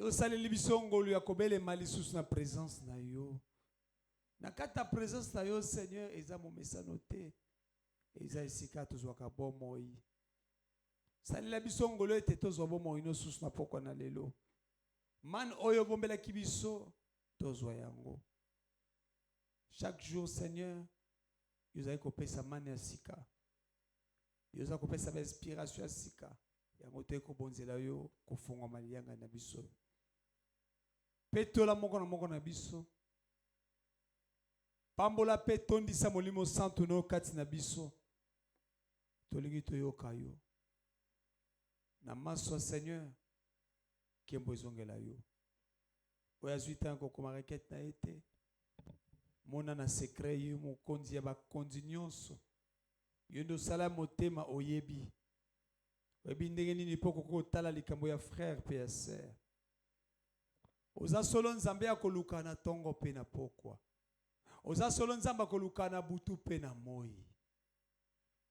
Yo saleli biso ngolu ya kobele malisusu na présence na yo. Na kata présence na yo Seigneur eza momesano te. Eza esika tozwaka bomoi. Salela biso ngolu ete tozwa bomoi no susu na pokwa na lelo. Man oyo bombela kibiso tozwa yango. Chaque jour Seigneur, yo zai kopesa mane ya sika. Yo za kopesa ba inspiration ya sika. Yango te ko bonzela yo kofunga maliyanga na biso. Petola moko na biso. Pambola pe tondisa molimo santo no kati na biso. Tolingi toyoka yo. Na maso Seigneur, kembo ezongela yo. Oya zuita ko koma requête na été. Mona na secret yo mokonzi ya bakonzi nyonso. Yo ndo sala motema oyebi. Oyebi ndenge nini poko ko tala likambo ya frère pe ya sœur. Oza solo nzambe ya koluka na tongo pe na pokwa. Oza solo nzamba koluka na butu pe na moi.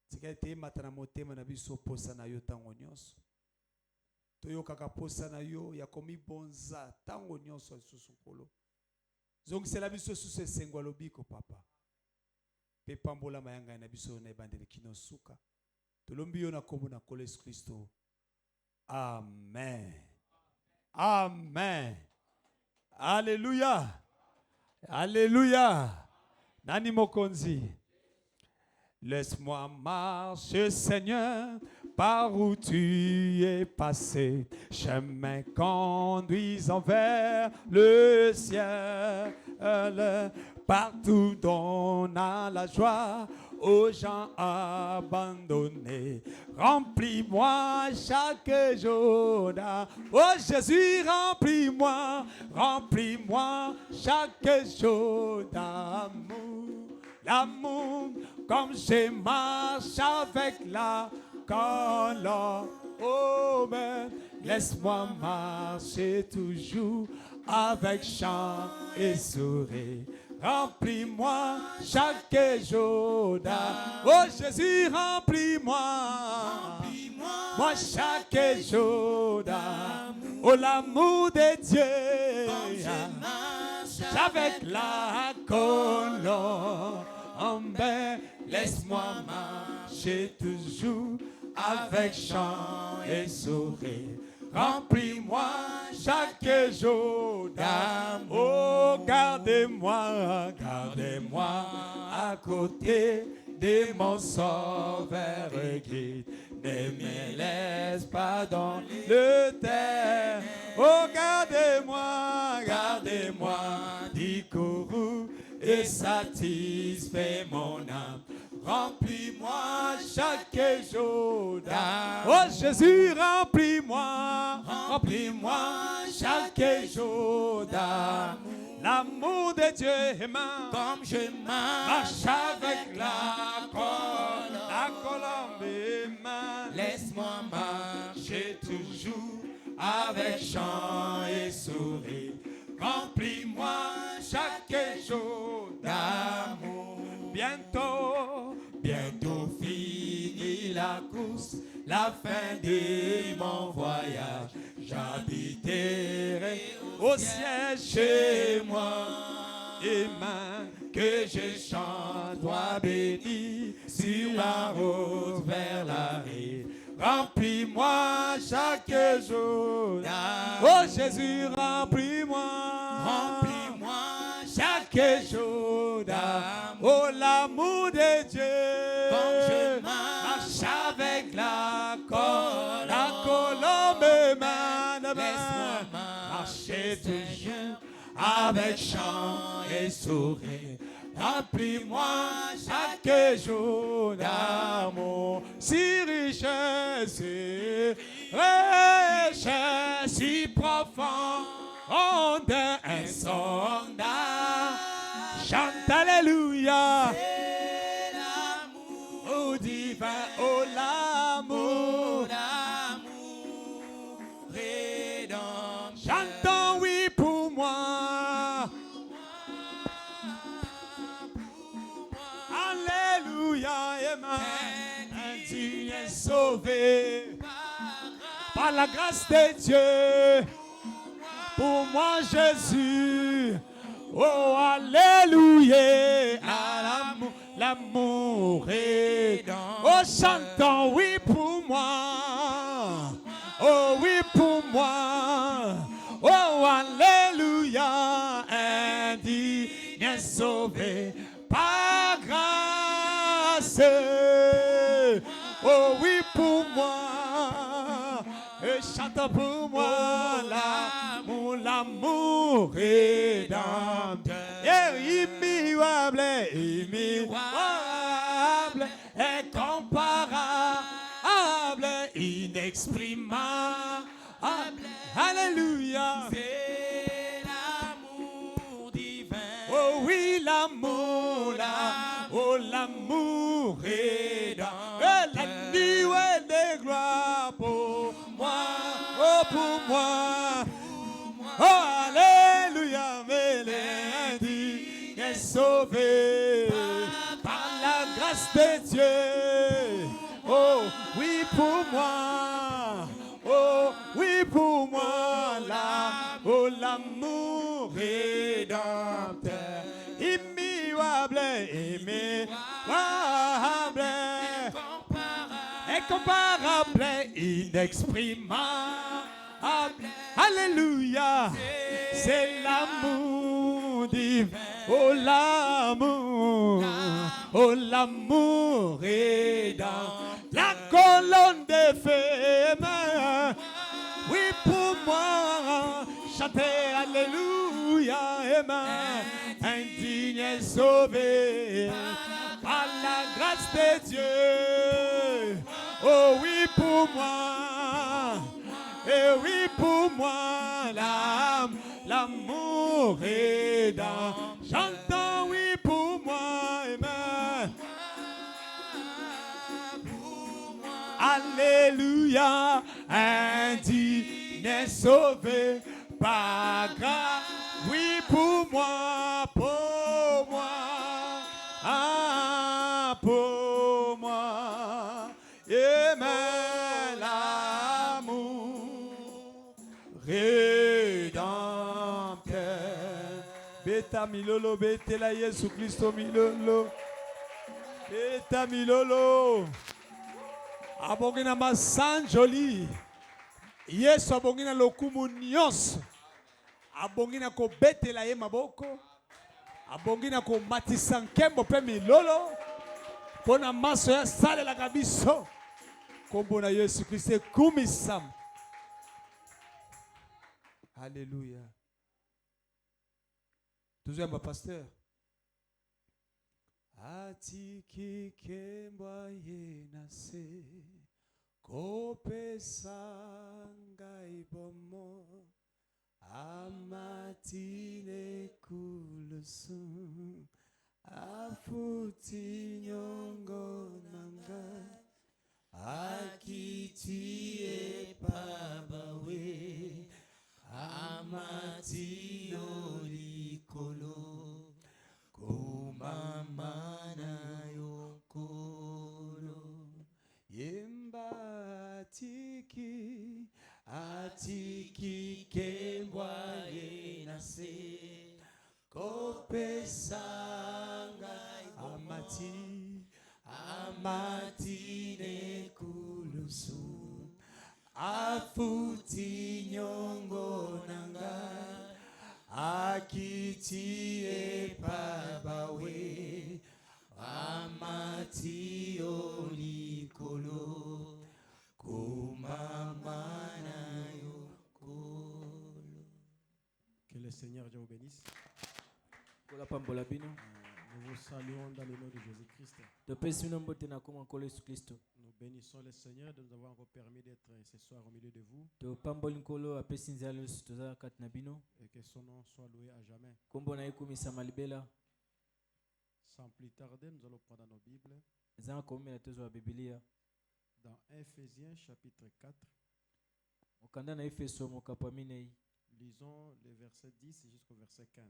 Tika te mata na motema na biso posa na yo tango nyonso. Toyo kaka posa na yo ya komi bonza tango nyonso susu kolo. Zongi sela biso susu esengwa lobiko papa. Pe pambola mayanga na biso na ebandeli kino suka. Tolombi yo na kombo na Yesu Kristo. Amen. Amen. Alléluia. Alléluia. Nani mokonzi. Laisse-moi marcher, Seigneur, par où tu es passé. Chemin conduisant vers le ciel. Partout on a la joie aux gens abandonnés. Remplis-moi chaque jour. Oh Jésus, remplis-moi, remplis-moi chaque jour d'amour. L'amour, comme je marche avec la colombe. Oh, mais laisse-moi marcher toujours avec chant et sourire. Remplis-moi chaque jour d'amour. Oh Jésus, remplis-moi, remplis-moi moi chaque jour d'amour. Oh l'amour de Dieu, avec la colombe. Laisse-moi marcher toujours avec chant et sourire. Remplis-moi chaque jour d'amour. Oh, gardez-moi, gardez-moi à côté de mon sauveur guide. Ne me laisse pas dans le terre. Oh, gardez-moi, gardez-moi du courroux et satisfais mon âme. Remplis-moi chaque jour d'amour. Oh Jésus, remplis-moi, remplis-moi chaque jour d'amour. L'amour de Dieu est main, comme je marche avec la colombe est main. Laisse-moi marcher toujours avec chant et sourire. Remplis-moi chaque jour d'amour. Bientôt, bientôt fini la course, la fin de mon voyage. J'habiterai au ciel chez moi. Et main que je chante, toi béni, sur la route vers la rive. Remplis-moi chaque jour. Oh Jésus, remplis-moi. Remplis-moi chaque jour d'amour. Oh l'amour de Dieu. Comme je marche avec la colombe, laisse-moi marcher toujours avec chant et sourire. Remplis-moi chaque jour d'amour. Si richesse, richesse, si profond, insondable. Chante alléluia. C'est l'amour, oh divin, oh l'amour, l'amour rédempteur. Chantons oui pour moi. Alléluia, amen. Tu es sauvé par la grâce de Dieu. pour moi Jésus. Oh, alléluia, à l'amour est dans. Oh, chantons, oui pour moi. Oh, oui pour moi. Oh, alléluia, indigne sauvé par grâce. Oh, oui pour moi. Et chante pour moi l'amour rédempteur. Immuable, immuable, incomparable, inexprimable. Alléluia. C'est l'amour divin. Oh oui, l'amour, oh l'amour rédempteur. La nuée de gloire pour moi, oh pour moi. Oh alléluia, mais l'indigne est sauvé par la grâce de Dieu. Oh oui pour moi. Oh oui pour moi oh l'amour rédempteur, immuable, immuable, incomparable, inexprimable. Alléluia, c'est l'amour divin. Oh l'amour rédempteur. La colonne des femmes, oui pour moi, chantez alléluia, Amen. Indigne sauvé par la grâce de Dieu. Oh oui pour moi, et oui pour moi, l'amour est dans. Chantons oui pour moi, Amen. Alléluia, indigne sauvé par grâce. Oui pour moi, pour moi, pour moi. Amen, l'amour rédempteur. Beta milolo, bete la Yesu Christo milolo. Beta milolo. Abongina masanjoli. Yesu abongina lokumu nyonso. Abongina ko betela ye maboko. Abongina ko matisa nkembo pe milolo. Pona maso ya sale la kabiso. Kombo na Yesu Kristo kumisam. Alléluia. Deuxième pasteur. Atiki kembwa yenase kopesanga ibomo amatine kulusu afuti nyongo nanga akitie pabawe amati olikolo kumamana yokolo yemba atiki kembwa yenase kopesanga amati nekulusu afuti nyongo nanga akitie pabawe amati olikolo kumamana yokolo. Que le Seigneur Dieu vous bénisse. Kola pambola bino. Nous vous saluons dans le nom de Jésus-Christ. Topesi bino mbote na koma nkolo Yesu Kristo. Nous bénissons le Seigneur de nous avoir encore permis d'être ce soir au milieu de vous. Topamboli nkolo apesi nzela Yesu toza kati na bino. Et que son nom soit loué à jamais. Kombo na yekumisa malibela. Sans plus tarder, nous allons prendre nos Bibles. Zanga komela tozo wa Biblia. Dans Éphésiens chapitre 4. Okanda na Efeso mokapo minei. Lisons le verset 10 jusqu'au verset 15.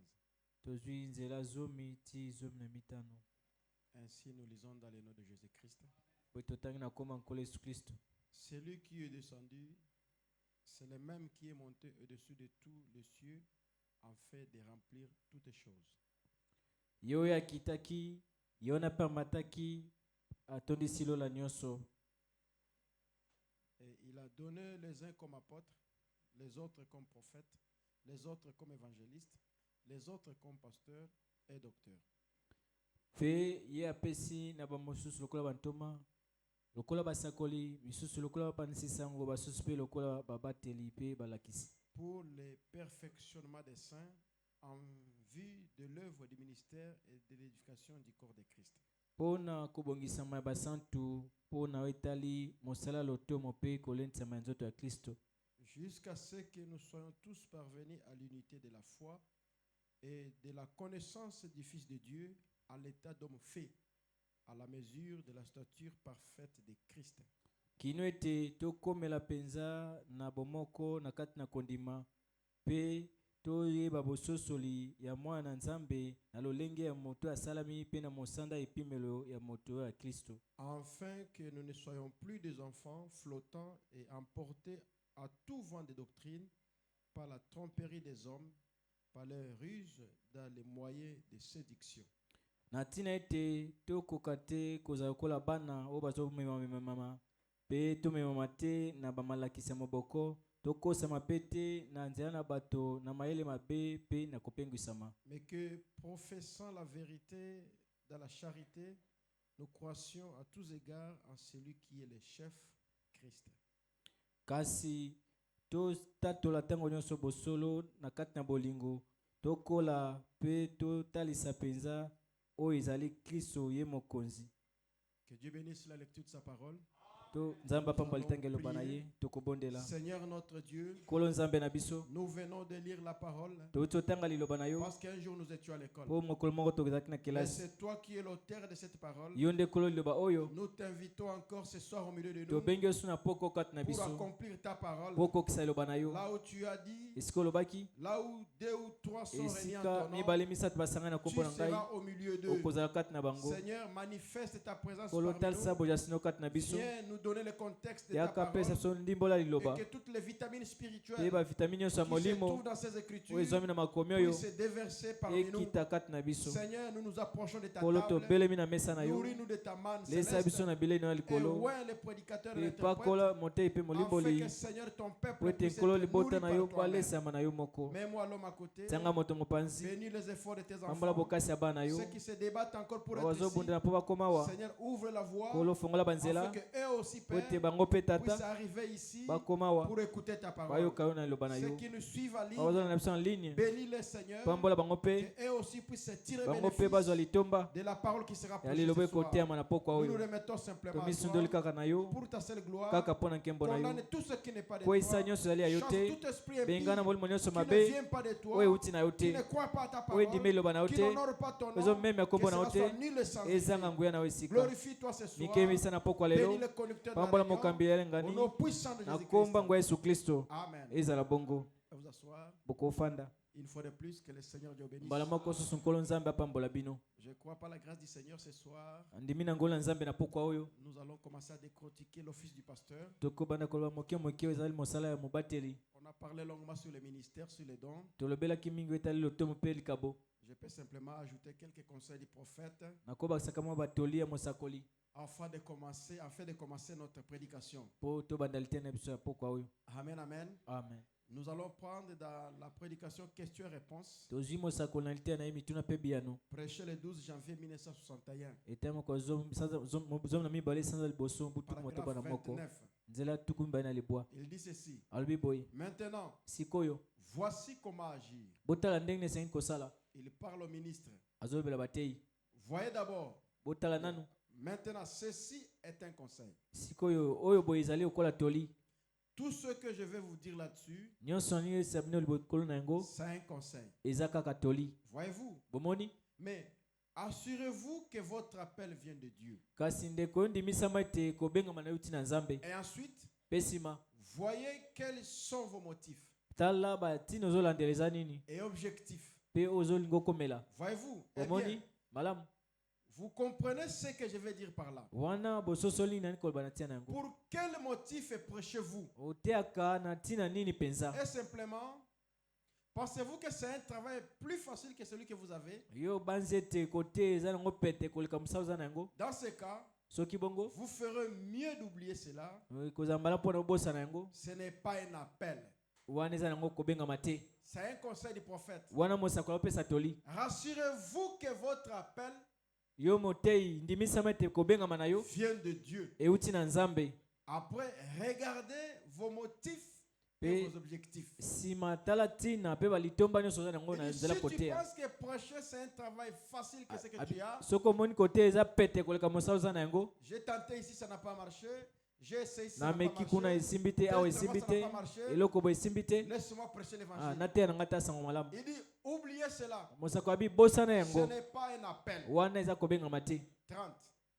Tozwi nzela zomi ti zomi na mitano. Ainsi nous lisons dans le nom de Jésus-Christ. Bototangi na koma nkolo Yesu Kristo. Celui qui est descendu C'est le même qui est monté au-dessus de tous les cieux en fait de remplir toutes les choses. Yo ya kitaki, yo na pamataki, atondisi lola nyonso. Et il a donné les uns comme apôtres, les autres comme prophètes, les autres comme évangélistes, les autres comme pasteurs et docteurs. Fe ye apesi na bamosusu lokola bantoma, lokola basakoli, misusu lokola bapanisisango, basusu pe lokola babateli pe balakisi. Pour le perfectionnement des saints en vue de l'œuvre du ministère et de l'éducation du corps de Christ. Pona kobongisama ya basantu, pona etali mosala lotomo pe kolentisama ya nzoto ya Kristo. Jusqu'à ce que nous soyons tous parvenus à l'unité de la foi et de la connaissance du Fils de Dieu à l'état d'homme fait, à la mesure de la stature parfaite de Christ. Kino ete tokomela penza na bomoko na kati na kondima pe toyeba bososoli ya mwana Nzambe na lolenge ya moto asalami pe na mosanda epimelo ya moto ya Kristo. Afin que nous ne soyons plus des enfants flottants et emportés à tout vent de doctrine par la tromperie des hommes, par leurs ruses dans les moyens de séduction. Na tina ete tokoka te kozala lokola bana oyo bazomemamemama pe tomemama te na bamalakisi ya moboko, tokosama pe te na nzela na bato na mayele mabe pe na kopengwisama. Mais que, professant la vérité dans la charité, nous croissions à tous égards en celui qui est le chef, Christ. Kasi totatola ntango nyonso bosolo na kati na bolingo, tokola pe totalisa penza oyo ezali Kristo ye mokonzi. Que Dieu bénisse la lecture de sa parole. To Nzambe apamboli tangelo bana ye tokobondela. Seigneur notre Dieu, Kolo Nzambe na biso nous venons de lire la parole totanga liloba na yo parce qu'un jour nous étions à l'école. po mokolo moko tokozalaki na Et kelasi. c'est toi qui es l'auteur de cette parole. Yo nde kolo liloba oyo Nous t'invitons encore ce soir au milieu de nous tobengi yo suna poko kati na pour biso accomplir ta parole. po kokisa liloba na yo. Là où tu as dit, Esika olobaki là où 2 ou 3 sont réunis en esika ton nom, mibale misatu basangana na tu kombo na ngai seras au milieu d'eux. okozala kati na bango. Seigneur, manifeste ta présence Kolo parmi talisa nous. bojasino kati na biso Viens nous donner le contexte de ta yaka parole pesa biso ndimbola et liloba que toutes les vitamines pe spirituelles bavitamine nyonso ya qui se trouvent molimo dans ces oyo écritures ezwami na makomi oyo puissent se déverser parmi nous. ekita kati na biso. Seigneur, nous nous approchons de ta Kolo table. tobelemi na mesa na yo Nourris-nous de ta manne lesa biso céleste. na bilei na yo Et likolo ouais, les prédicateurs et pe l'interprète, pakola motei pe afin molimboli que Seigneur, ton po peuple ete puisse nkolo être libota nourri na yo par toi-même. balesama na yo moko. Mets-moi l'homme à côté. Tianga moto mopanzi Bénis les efforts de tes pambola enfants. bokasi ya bana yo Ceux qui se débattent encore pour être ici. bazobundela mpo bakoma awa. Seigneur, ouvre la voie Kolo fongola afin banzela que eux aussi, po ete Père, bango mpe puissent tata arriver ici bakoma awa pour écouter ta parole. bayoka yo na liloba na Ceux yo qui nous suivent en ligne, bazala na biso en ligne bénis-les, Seigneur, pambola bango mpe que eux aussi puissent se tirer bango mpe bazwa bénéfice litomba de la parole qui sera ya prêchée liloba ce soir. ekoteyama na pokwa Nous nous oyo remettons simplement à tomisundoli toi kaka na yo pour ta seule gloire. kaka mpo na nkembo na yo Condamne tout ce qui n'est pas de po toi. esa nyonso ezali ya yo Chasse te tout esprit impie benga na molimo nyonso qui ne mabe vient pas de toi, oyo euti na yo qui te ne croit pas à ta oyo parole, endimi liloba na yo qui te n'honore pas ton nom, ozomema que kombo na yo cela soit te nul et sans ezanga effet. nguya na yo esika. Glorifie-toi ce soir. Mikemisa na pokwa Bénis lelo le conducteur de la pambola réunion. mokambi ya Au lengani nom puissant de na Jésus-Christ. komba ngwa Yesu Kristo Amen. ezala bongo Vous asseoir. bokofanda Une fois de plus, que le Seigneur Dieu bénisse. mbala moko susu nkolo nzambe apambola bino. Je crois par la grâce du Seigneur ce soir, Andimi na ngolo nzambe na pokwa oyo nous allons commencer à décortiquer l'office du pasteur. tokobanda koloba moke moke oyo ezali mosala ya mobateli. On a parlé longuement sur les ministères, sur les dons. Tolobelaki mingi etali lotomo mpe likabo. Je peux simplement ajouter quelques conseils du prophète nakobakisaka mwa batoli ya mosakoli afin de commencer notre prédication. mpo tobanda litene na biso ya pokwa oyo. Amen, amen. Amen. Nous allons prendre dans la prédication questions-réponses, tozwi mosakoli na litene na ye mituna mpe biyano prêché le 12 janvier 1961, eta moko zomi na mibale sanza liboso butuku motoba na paragraphe moko 29. nzela tuku mibale na libwa. Il dit ceci. alobi boye Maintenant, sikoyo voici comment agir. botala ndenge nesengi kosala. Il parle au ministre. azolobela batei Voyez d'abord. botala nanu. Maintenant, ceci est un conseil. sikoyo oyo boye ezali okola toli. Tout ce que je vais vous dire là-dessus, nyonso nini esa bino libokolo na yango c'est un conseil. eza kaka toli. Voyez-vous? bomoni Mais assurez-vous que votre appel vient de Dieu. kasi ndeko oyo ndimisama ete kobengama na yo ntina nzambe. Et ensuite, mpe nsima voyez quels sont vos motifs tala batina ozolandeleza nini et objectifs. mpe ozolinga okomela. Voyez-vous? Eh omoni bien, malamu Vous comprenez ce que je vais dire par là? wana bososoli nani koloba na tia na yango Pour quel motif prêchez-vous? oteaka na ntina nini penza Et simplement, pensez-vous que c'est un travail plus facile que celui que vous avez? yo banzi ete kote eza nango pete koleka mosala oza na yango Dans ce cas, soki bongo vous ferez mieux d'oublier cela. kozambala mpona obosa na yango Ce n'est pas un appel. wana eza nango kobengama te C'est un conseil du prophète. wana mosakoli opesa toli Rassurez-vous que votre appel yo motei ndimisama ete kobengama na yo vient de Dieu. euti na nzambe Après, regardez vos motifs Et et vos objectifs. nsima tala ntina mpe balitomba nyonso oza nango na Et si nzela tu koteya penses que prêcher c'est un travail facile que ce que tu as, soki omoni kote eza pete koleka mosala oza na yango j'ai tenté ici, ça n'a pas marché. J'ai essayé ici, ça na n'a pas meki kuna marché. esimbi te awa Peut-être esimbi ça n'a te pas marché. eloko boye esimbi te Laisse-moi prêcher l'évangile. nateya na ngai ta sango malamu Il dit, oubliez cela. mosako abi bosana Ce yango n'est pas un appel. wana eza kobengama te 30.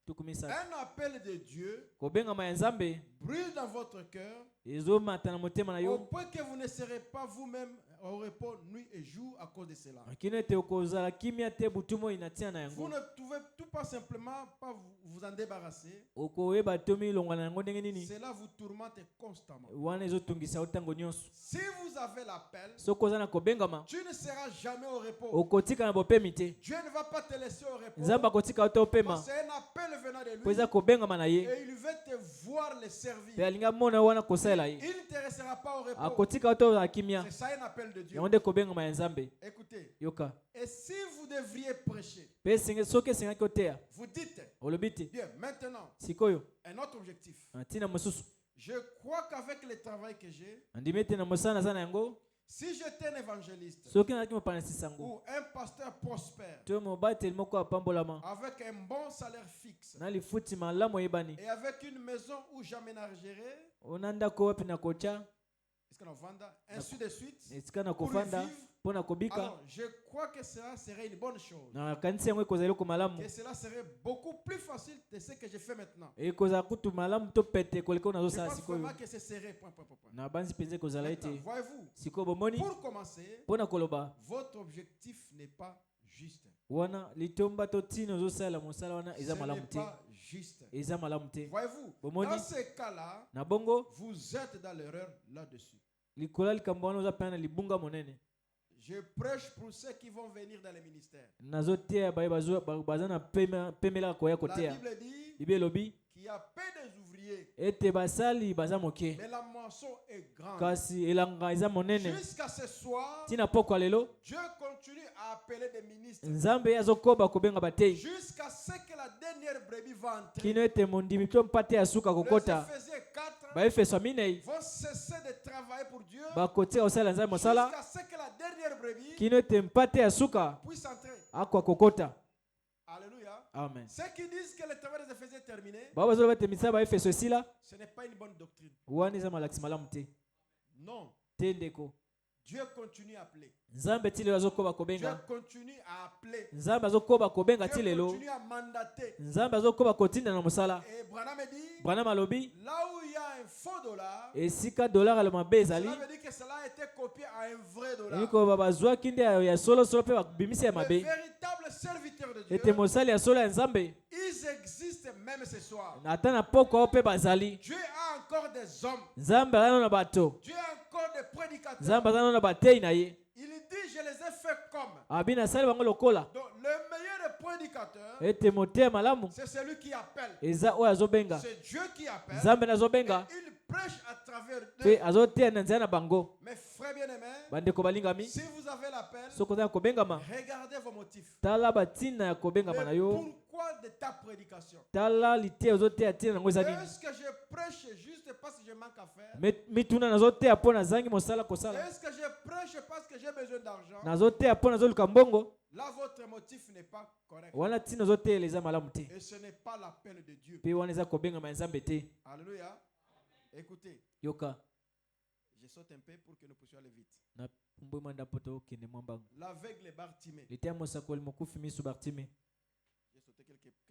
tukumisatu Un appel de Dieu kobengama ya nzambe brûle dans votre cœur ezomata na motema na au yo point que vous ne serez pas vous-même au repos nuit et jour à cause de cela. kino ete okozala kimia te butu moi na ntina na Vous yango ne pouvez tout pas simplement pas vous en débarrasser. okoyeba tomi ilongwa na yango ndenge nini Cela vous tourmente constamment. wana ezotungisa yo ntango nyonso Si vous avez l'appel, soki oza na kobengama tu ne seras jamais au repos. okotika na bopemi te Dieu ne va pas te laisser au repos. nzambe akotika yo te opema C'est un appel venant de mpo lui eza kobengama na ye et il veut te voir le mpe servir. alingi amona wana kosalela ye Il ne te laissera pas au repos. akotika yo te ozala kimia C'est ça un appel de Dieu. yango nde kobengama ya nzambe Écoutez, yoka et si vous devriez prêcher, mpe soki esengaki oteya vous dites, olobi te bien, maintenant, sikoyo un autre objectif. na ntina mosusu Je crois qu'avec le travail que j'ai, andimi ete na mosala naza na yango si j'étais un évangéliste soki nazalaki mopanisi sango ou un pasteur prospère, to mobateli moko apambolama avec un bon salaire fixe na lifuti malamu oyebani et avec une maison où j'aménagerai, ona ndako wapi na kotya est-ce qu'on en venda, ainsi de suite, esika na pour y kofanda vivre, mpo na kobika alors je crois que cela serait une bonne chose. nakanisi yango ekozala eloko malamu Que cela serait beaucoup plus facile de ce que je fais maintenant. ekozala kutu malamu to pete koleka oyo Je nazosala pense sikoyo vraiment que ce serait point. na banzi mpenza ekozala Maintenant, ete voyez-vous, sikoyo bomoni pour commencer, mpo na koloba votre objectif n'est pas juste. wana litomba to ntina ozosalela mosala wana Ce eza n'est malamu te pas juste. eza malamu te Voyez-vous, Bomoni. dans ce cas-là, na bongo vous êtes dans l'erreur là-dessus. likolo ya likambo wana oza pena na libunga monene Je prêche pour ceux qui vont venir dans les ministères. nazoteya baye baza na pemelaka koya La koteya Bible dit bible elobi qu'il y a peu des ouvriers, ete basali baza moke mais la moisson est grande. kasi elanga eza monene Jusqu'à ce soir, ntina poko ya lelo Dieu continue à appeler des ministres. nzambe azokoba kobenga bateyi Jusqu'à ce que la dernière brebis va entrer. kino ete mondimi to mpate ya suka Les kokota Éphésiens 4 baefeso minei vont cesser de travailler pour Dieu bakotika kosalela nzambe mosala jusqu'à ce que la dernière brebis kino ete mpate ya suka puisse entrer. akwa kokota Alléluia. amen Ceux qui disent que le travail des Éphésiens est terminé, bao bazoloba ete misala baefeso esila ce n'est pas une bonne doctrine. wana eza malakisi malamu te Non. te ndeko Dieu continue à appeler. nzambe ti lelo azokoba Dieu kobenga continue à appeler. nzambe azokoba kobenga ti Dieu lelo continue à mandater. nzambe azokoba kotinda na mosala Et Branham dit, branam alobi là où il y a un faux dollar, esika dollar alo mabe ezali cela veut dire que cela a été copié à un vrai dollar. eyikoba bazwaki nde ya solosolo mpe babimisi ya Les mabe véritables serviteurs de Dieu, ete mosali ya solo ya nzambe ils existent même ce soir. ata na poko ao mpe bazali Dieu a encore des hommes. nzambe aza nano na bato Dieu a encore des prédicateurs. nzambe aza nano na bateyi na ye Il dit, je les ai fait comme. abi nasali bango lokola Donc, le meilleur prédicateur, ete moteya malamu c'est celui qui appelle. eza oyo azobenga C'est Dieu qui appelle. nzambe na azobenga Et il prêche à travers mpe d'eux. azoteya na nzela na bango Mes frères bien-aimés, bandeko balingami si vous avez l'appel, soki oza na kobengama regardez vos motifs. tala batina ya kobengama na Le yo pourquoi de ta prédication. tala liteya ozoteya tina nango eza nini Est-ce que je prêche juste parce que je manque à faire? mituna nazoteya mpo nazangi mosala kosala Est-ce que je prêche parce que j'ai besoin d'argent? nazoteya mpo nazoluka mbongo Là, votre motif n'est pas correct. wana ntina ozoteyela eza malamu te Et ce n'est pas l'appel de Dieu. mpe wana eza kobengama ya nzambe te Alléluia. Écoutez, yoka je saute un peu pour que nous puissions aller vite. na pumbwima nda mpo tokende mwa mbangu L'aveugle Bartimée. liteya mosakoli mokufi miso bartime J'ai sauté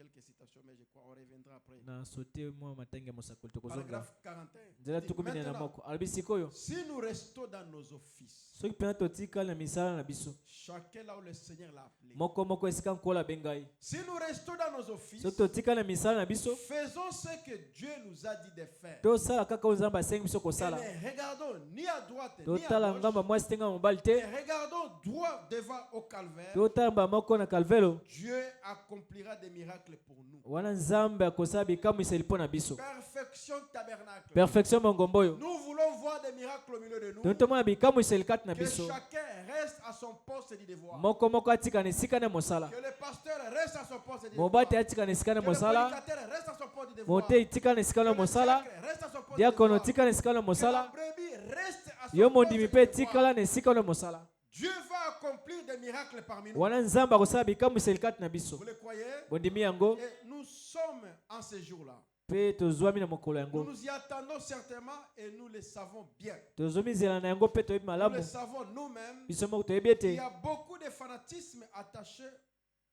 quelques citations, mais je crois qu'on reviendra après. na sauté moi matanga mosakoli tokozonga Paragraphe 41. nzela Dit, tukumine na maintenant, moko alobi sikoyo si nous restons dans nos offices, soki mpena totikali na misala na biso chacun là où le Seigneur l'a appelé. moko esika nkola abengai Si nous restons dans nos offices, soki totikali na misala na biso faisons ce que Dieu nous a dit de faire. tosala kaka oyo nzambe asengi biso Et kosala ne regardons ni à droite ni totala à gauche. ngamba mwasi te ngamba mobali Et te regardons droit devant au calvaire. totamba moko na kalvelo Dieu accomplira des miracles pour nous. wana nzambe akosala bikamwiseli mpo na biso Perfection tabernacle. perfection mongombo oyo Nous voulons voir des miracles au milieu de nous. totomona bikamwiseli kati na Que biso chacun reste à son poste du devoir. moko atika na esika na mosala Que le pasteur reste à son poste du devoir. mobati atika na esika na Que le mosala prédicateur reste à son poste du devoir. mote itika na esika na Que le mosala diacre reste à son poste du diakono devoir. tika na esika na Que la mosala brebis reste à son yo poste mondimi du mpe devoir. tikala na esika na mosala Dieu va accomplir des miracles parmi nous. wana nzambe akosala bikamwiseli kati na biso Vous le croyez? bondimi yango Et nous sommes en ce jour-là. mpe tozwami na mokolo Nous yango nous y attendons certainement et nous le savons bien. tozomizela na yango mpe toyebi Nous le malamu savons nous-mêmes. biso moko toyebi Il ete y a beaucoup de fanatisme attaché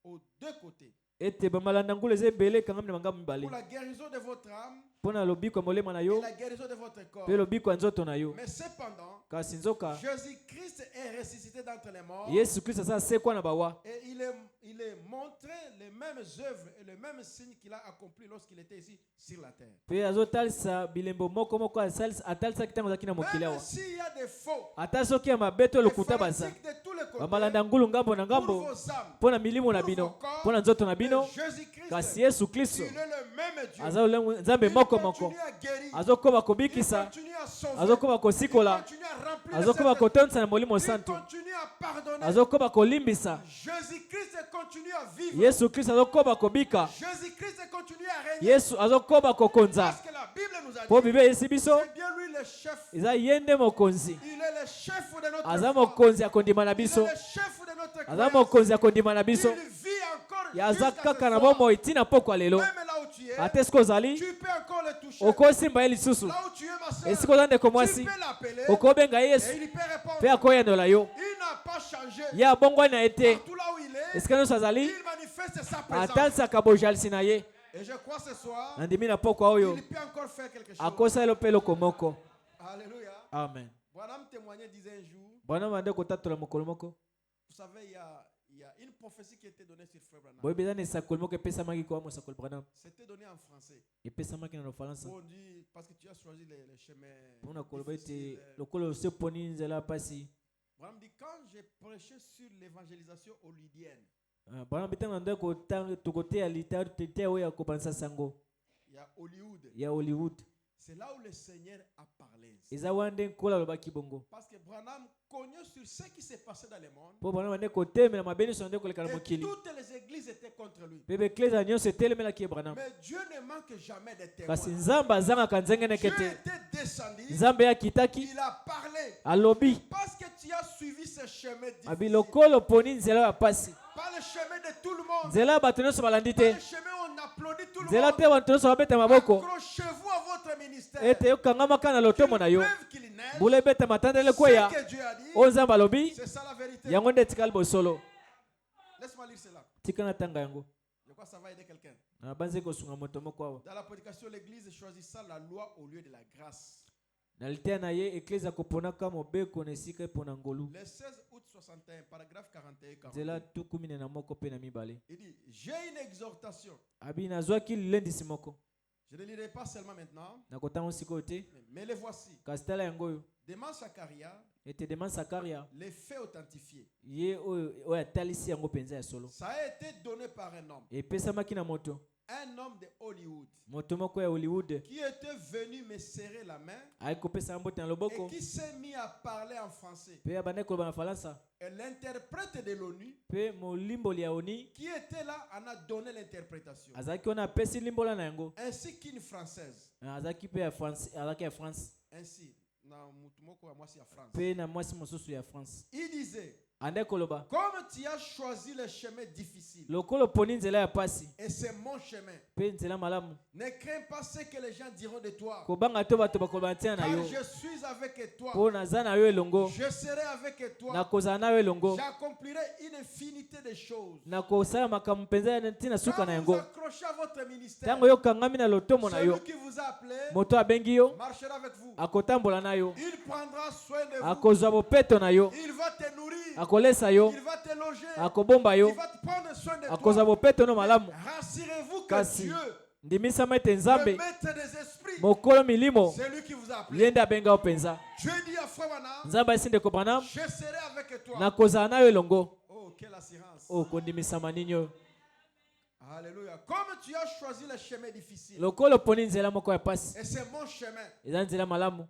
aux deux côtés. ete bamalanda ngulu eza ebele ekangami na makambo mibale Pour la guérison de votre âme mpo na lobiko ya molema na et yo la guérison de votre corps. mpe lobiko ya nzoto na yo Mais cependant, kasi nzoka Jésus-Christ est ressuscité d'entre les morts. yesu kristo aza asekwa na bawa Et il est montré les mêmes œuvres et les mêmes signes qu'il a accomplis lorsqu'il était ici sur la terre. mpe azotalisa bilembo moko atalisaki ntango azalaki na mokili Même awa s'il y a des faux, ata soki ya mabe to des lokuta baza fanatiques de tous les côtés, bamalanda ngulu ngambo na pour ngambo vos âmes, mpo na milimo na bino mpo na nzoto na bino mais Jésus-Christ, kasi yesu kristo il est le même Dieu. aza nzambe Il moko continue à guérir. azokoba Il kobikisa continue à sauver. azokoba Il kosikola continue à remplir le azokoba Saint-Esprit. kotondisa na molimo Il santu continue à pardonner. azokoba kolimbisa Jésus-Christ continue à vivre. yesu kristo azokoba kobika Jésus-Christ continue à régner. yesu azokoba kokonza Parce que la Bible nous a mpo dit, bible eyesi biso c'est bien lui le chef. eza ye nde mokonzi Il est le chef de notre aza foi. mokonzi ya kondima na Il est biso le chef de notre aza croyance. mokonzi ya kondima na Il biso vit encore ye aza jusqu'à kaka ce na soir. bomoi ntina pokwa lelo Même là où tu es, ate siko ozali tu peux encore le toucher. okosimba ye lisusu Là où tu es, ma soeur, esika oza ndeko tu mwasi peux l'appeler okobenga ye et yesu il peut répondre. mpe akoyendola yo Il n'a pas changé. ye abongwani na ye te Partout là où il est, esika nyonso azali il manifeste sa présence. atalisaka bojalisi na ye Et je crois ce soir, nandimi na pokwa oyo il peut encore faire quelque chose. akosalela mpe eloko moko Alléluia. amen Branham témoignait, disait un jour, bwana bande kotatola mokolo moko vous savez, il y a une prophétie qui a été donnée sur Frère Branham. boyebi eza na esakoli moko epesamaki kwa mosakoli branam C'était donné en français. epesamaki na lofalansa On dit, parce que tu as choisi les chemins. mpona koloba ete difficiles. lokolo oseponi nzela ya pasi Branham dit, quand j'ai prêché sur l'évangélisation holydienne, branam ntango na ndeko tokoteya lita oyo ya kobanisa sango il y a Hollywood. ya hollywood C'est là où le Seigneur a parlé. eza wana nde nkola alobaki bongo Parce que Branham cognait sur ce qui s'est passé dans le monde. mpo branam ande kotemela mabe nyonso na nde koleka na Et mokili toutes les églises étaient contre lui. mpe baeklesa nyonso etelemelaki ye branam Mais Dieu ne manque jamais de témoins. kasi nzambe azangaka nzengeneke Dieu te était descendu. nzambe ye akitaki Il a parlé. alobi Parce que tu as suivi ce chemin difficile. abi lokolo oponi nzela ya pasi Pas le chemin de tout le monde. nzela ya bato nyonso balandi Pas te le chemin où on applaudit tout le nzela te monde. bato nyonso babeta maboko Accrochez-vous à votre ministère. ete yokangamaka na lotomo na yo Preuve qu'il neige. mbula ebeta matandele kweya Ce que Dieu a dit, oyo nzambe alobi c'est ça la vérité. yango nde etikali bosolo Laisse-moi lire cela. tika na tanga yango Je crois que ça va aider quelqu'un. na banzi kosunga moto moko awa Dans la prédication, l'Église choisissant la loi au lieu de la grâce. na liteya na ye eklesa koponaka mobeko na esika epona ngolu Le 16 août 61, paragraphe 41 et 42. nzela tuku mine na moko mpe na mibale Il dit, j'ai une exhortation. abi nazwaki lilendisi moko Je ne lirai pas seulement maintenant, na kotango sikoyo te mais les voici. kasi tala yango oyo Deman Sakaria, ete deman sakaria les faits authentifiés. ye oyo atalisi yango mpenza ya solo Ça a été donné par un homme. epesamaki na moto Un homme de Hollywood. moto moko ya hollywood Qui était venu me serrer la main ayi kopesa mbote na et loboko qui s'est mis à parler en français. mpe abandaki koloba na falansa Et l'interprète de l'ONU mpe molimboli ya oni qui était là en a donné l'interprétation. azalaki wana apesi limbola na yango Ainsi qu'une française. azalaki mpe ya france azalaki ya france Ainsi, na mutu moko wa mwasi ya France. mpe na mwasi mosusu ya france Il disait, ande koloba comme tu as choisi le chemin difficile, lokolo poni nzela ya pasi et c'est mon chemin, pe nzela malamu ne crains pas ce que les gens diront de toi, kobanga to bato bakoloba ntina na car yo je suis avec toi. mpo naza na yo elongo Je serai avec toi. nakozala na yo elongo J'accomplirai une infinité de choses. nakosala makambo mpenza ntina suka na Quand vous yango accrochez à votre ministère, ntango yokangami na lotomo na yo celui qui vous a appelé moto abengi yo marchera avec vous. akotambola na yo Il prendra soin de vous. akozwa bopeto na yo Il va te nourrir. akolesa yo Il va te loger. akobomba yo Il va te prendre soin de akozwa toi. bopeto no malamu Rassurez-vous que kasi Dieu, ndimisama ete le nzambe maître des esprits, mokolo milimo c'est lui qui vous a appelé. ye nde abenga yo mpenza Dieu dit à Frère Branham, nzambe ayesi ndeko branam je serai avec toi. nakozala na yo elongo Oh, quelle assurance. o kondimisama nini oyo Alléluia. Comme tu as choisi le chemin difficile, lokolo poni nzela moko ya pasi et c'est mon chemin. eza nzela malamu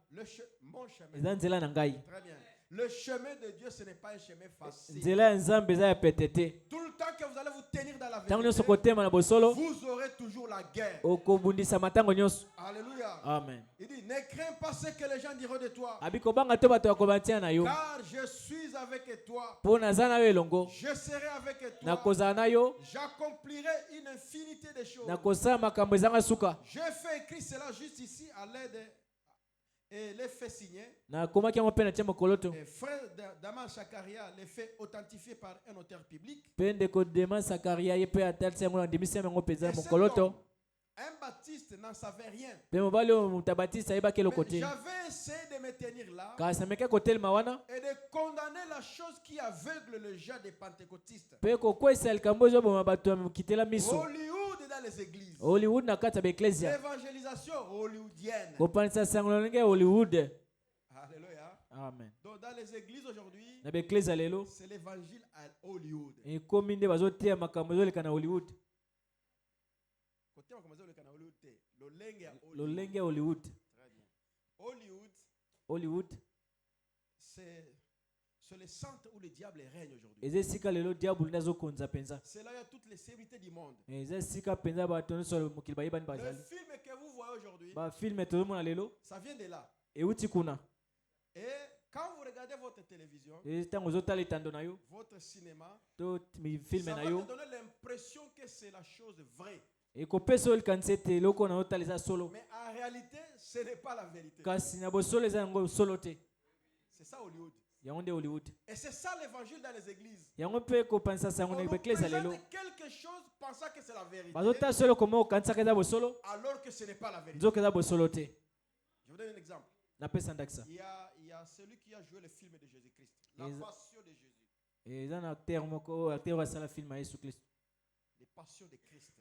Mon chemin. eza nzela na ngai Très bien. Le chemin de Dieu, ce n'est pas un chemin facile. nzela ya nzambe eza ya pete te Tout le temps que vous allez vous tenir dans la ntango nyonso vérité, kotema na bosolo vous aurez toujours la guerre. okobundisama ntango nyonso Alléluia. amen Il dit, ne crains pas ce que les gens diront de toi, abi kobanga to bato bakoloba ntina na yo car je suis avec toi. mpo naza na yo elongo Je serai avec toi. nakozala na yo J'accomplirai une infinité de choses. nakosala makambo ezanga suka J'ai fait écrire cela juste ici à l'aide et les faits signés. nakomaki yango mpe na tia mokoloto Et frère Daman Chakaria, les faits authentifiés par un auteur public. mpe ndeko dema sakaria ye mpe atalisa yango na ndimisi yango mpenza Et cet mokoloto homme, un baptiste n'en savait rien. mpe mobali oyo moto abatisa ayebaki eloko Mais te j'avais essayé de me tenir là kasi ameki kotelema wana et de condamner la chose qui aveugle le gens des pentecôtistes. mpe kokwesa likambo ezoboma bato ya kitela miso Hollywood dans les églises. hollywood na kati ya baeklezia L'évangélisation hollywoodienne. kopanisa sango na ndenge ya hollywood Alléluia. amen Donc dans les églises aujourd'hui, na baeklezia lelo c'est l'évangile à Hollywood. ekomi nde bazoteya makambo ezoleka na hollywood Côté on commence le canal Hollywood. Lolenge à Hollywood. lolenge ya hollywood Très bien. Hollywood, hollywood c'est le centre où le diable règne aujourd'hui. eza esika lelo diabolo nde azokonza mpenza C'est là où il y a toutes les célébrités du monde. eza esika mpenza bato nyonso ya mokili bayebani Le bazali film que vous voyez aujourd'hui, bafilme tozomona lelo ça vient de là. euti kuna Et quand vous regardez votre télévision, ntango ozotala etando na yo votre cinéma, to mifilme ça na va yo te donner l'impression que c'est la chose vraie. ekopesa oyo likanisa ete eloko na otala eza solo Mais en réalité, ce n'est pas la vérité. kasi na bosolo eza yango solo te C'est ça Hollywood. yango nde hollywood Et c'est ça l'évangile dans les églises. yango mpe kopanisa sango On na nous baeklezia lelo présente quelque chose pensant que c'est la vérité, bazotala solo koma okanisaka eza bosolo alors que ce n'est pas la vérité. nzoka eza bosolo te Je vous donne un exemple. napesa ndakisa Il y a celui qui a joué le film de Jésus-Christ, La Ils- Passion de Jésus, eza na acteur moko oyo acteur oyo asala filme ya yesu kristu Les Passions de Christ.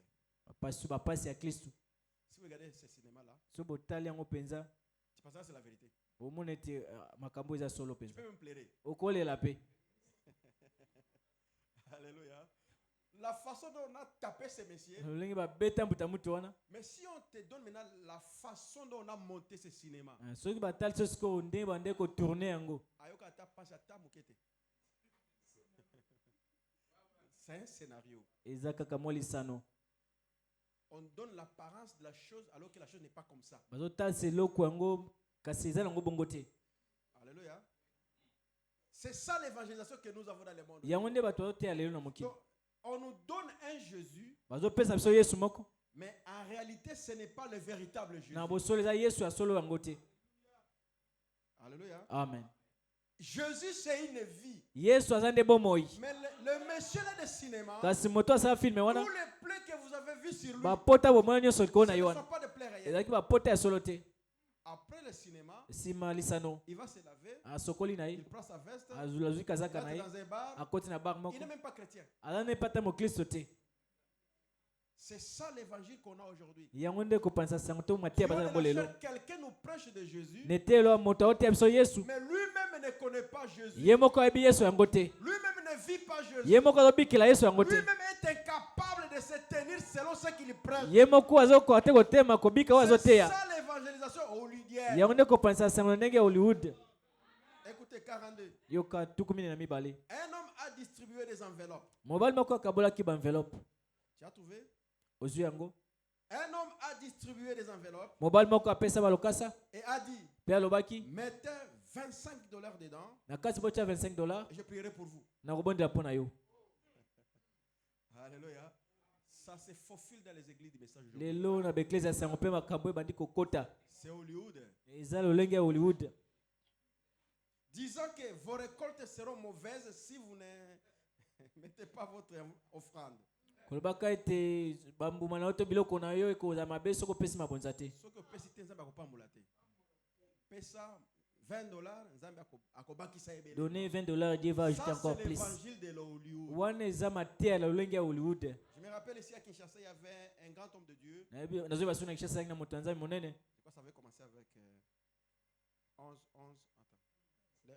bapasi ya kristu Si vous regardez ce cinéma-là, so botali yango mpenza tu penses que c'est la vérité. omona ete makambo eza solo Tu mpenza peux même pleurer. okolela mpe Alléluia. La façon dont on a tapé ces messieurs. lolenge babeta mbuta mutu wana Mais si on te donne maintenant la façon dont on a monté ce cinéma, soki batali so sikoyo ndenge bande kotourne yango ayoka ata pasi ata moke te. C'est un scénario. eza kaka mwa lisano On donne l'apparence de la chose alors que la chose n'est pas comme ça. bazotalisa eloko yango kasi eza nango bongo te Alléluia. C'est ça l'évangélisation que nous avons dans le monde. yango nde bato bazoteya lelo na mokili Donc, on nous donne un Jésus, bazopesa biso yesu moko mais en réalité, ce n'est pas le véritable Jésus. na bosolo eza yesu ya solo yango te Alléluia. amen Jésus, c'est une vie. yesu aza nde bomoi Mais le monsieur là de cinéma, kasi moto asala filme wana tous les plaies que vous avez vus sur lui, bapota bomona nyonso likolo ce na ne yo sont wana pas de plaies réelles. ezalaki bapota ya solo te Après le cinéma, nsima lisano il va se laver, asokoli na il ye prend sa veste, azwi il kazaka na entre ye dans un bar. akoti na bar Il moko n'est même pas chrétien. aza nde pata mokristo te C'est ça l'évangile qu'on a aujourd'hui. yango nde kopanisa sango to Si matia on baza est nango la lelo chair, quelqu'un nous prêche de Jésus, netelo moto aoteya biso yesu mais lui-même ne connaît pas Jésus. ye moko ayebi yesu yango te Lui-même ne vit pas Jésus. ye moko azobikela yesu yango te Lui-même est incapable de se tenir selon ce qu'il prêche. ye moko azokoka te kotema kobika oyo C'est azoteya ça l'évangélisation hollywoodienne. yango nde kopanisa sango na ndenge ya hollywood Écoutez, 42. yoka tuku minei na mibale Un homme a distribué des enveloppes. mobali moko akabolaki baenveloppe Tu as trouvé? ozwi yango Un homme a distribué des enveloppes mobali moko apesa balokasa et a dit, mpe alobaki mettez $25 dedans, na kati botia $25 et je prierai pour vous. na kobondela mpo na yo. Alléluia. Ça se faufile dans les églises du message aujourd'hui. Lelo na bekleza sango mpe makambo ebandi kokota. C'est Hollywood. Eza lolenge ya Hollywood. Disant que vos récoltes seront mauvaises si vous ne mettez pas votre offrande. Kolobaka ete bambuma na yo to biloko na yo ekoza mabe soko pesi mabonza te. Ce que pesite nzambe akopambola te. Pesa $20, nzambe akobakisa ebele. Donnez $20, Dieu va ajouter encore C'est plus. l'évangile de Hollywood. Wana eza matea la lolenge ya Hollywood. Je me rappelle ici à Kinshasa, il y avait un grand homme de Dieu. Nazo basuna kishasa na moto nzambe monene. Je crois que ça avait commencé avec 11, attends. Le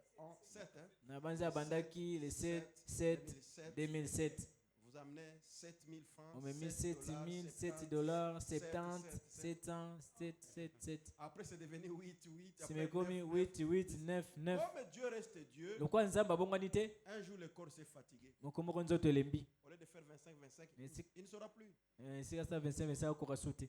7, hein? Na banza bandaki le 2007. Vous amenez 7000 francs. On m'a mis $7,000, $7. Après, c'est devenu 8. C'est me commis 8, 9. Comme Dieu reste Dieu, Le quoi nzamba bongani te? un jour le corps s'est fatigué. Mokomoko nzoto elembi. Au lieu de faire 25, Merci. il ne sera plus. Si ça 25 ça ko rasute.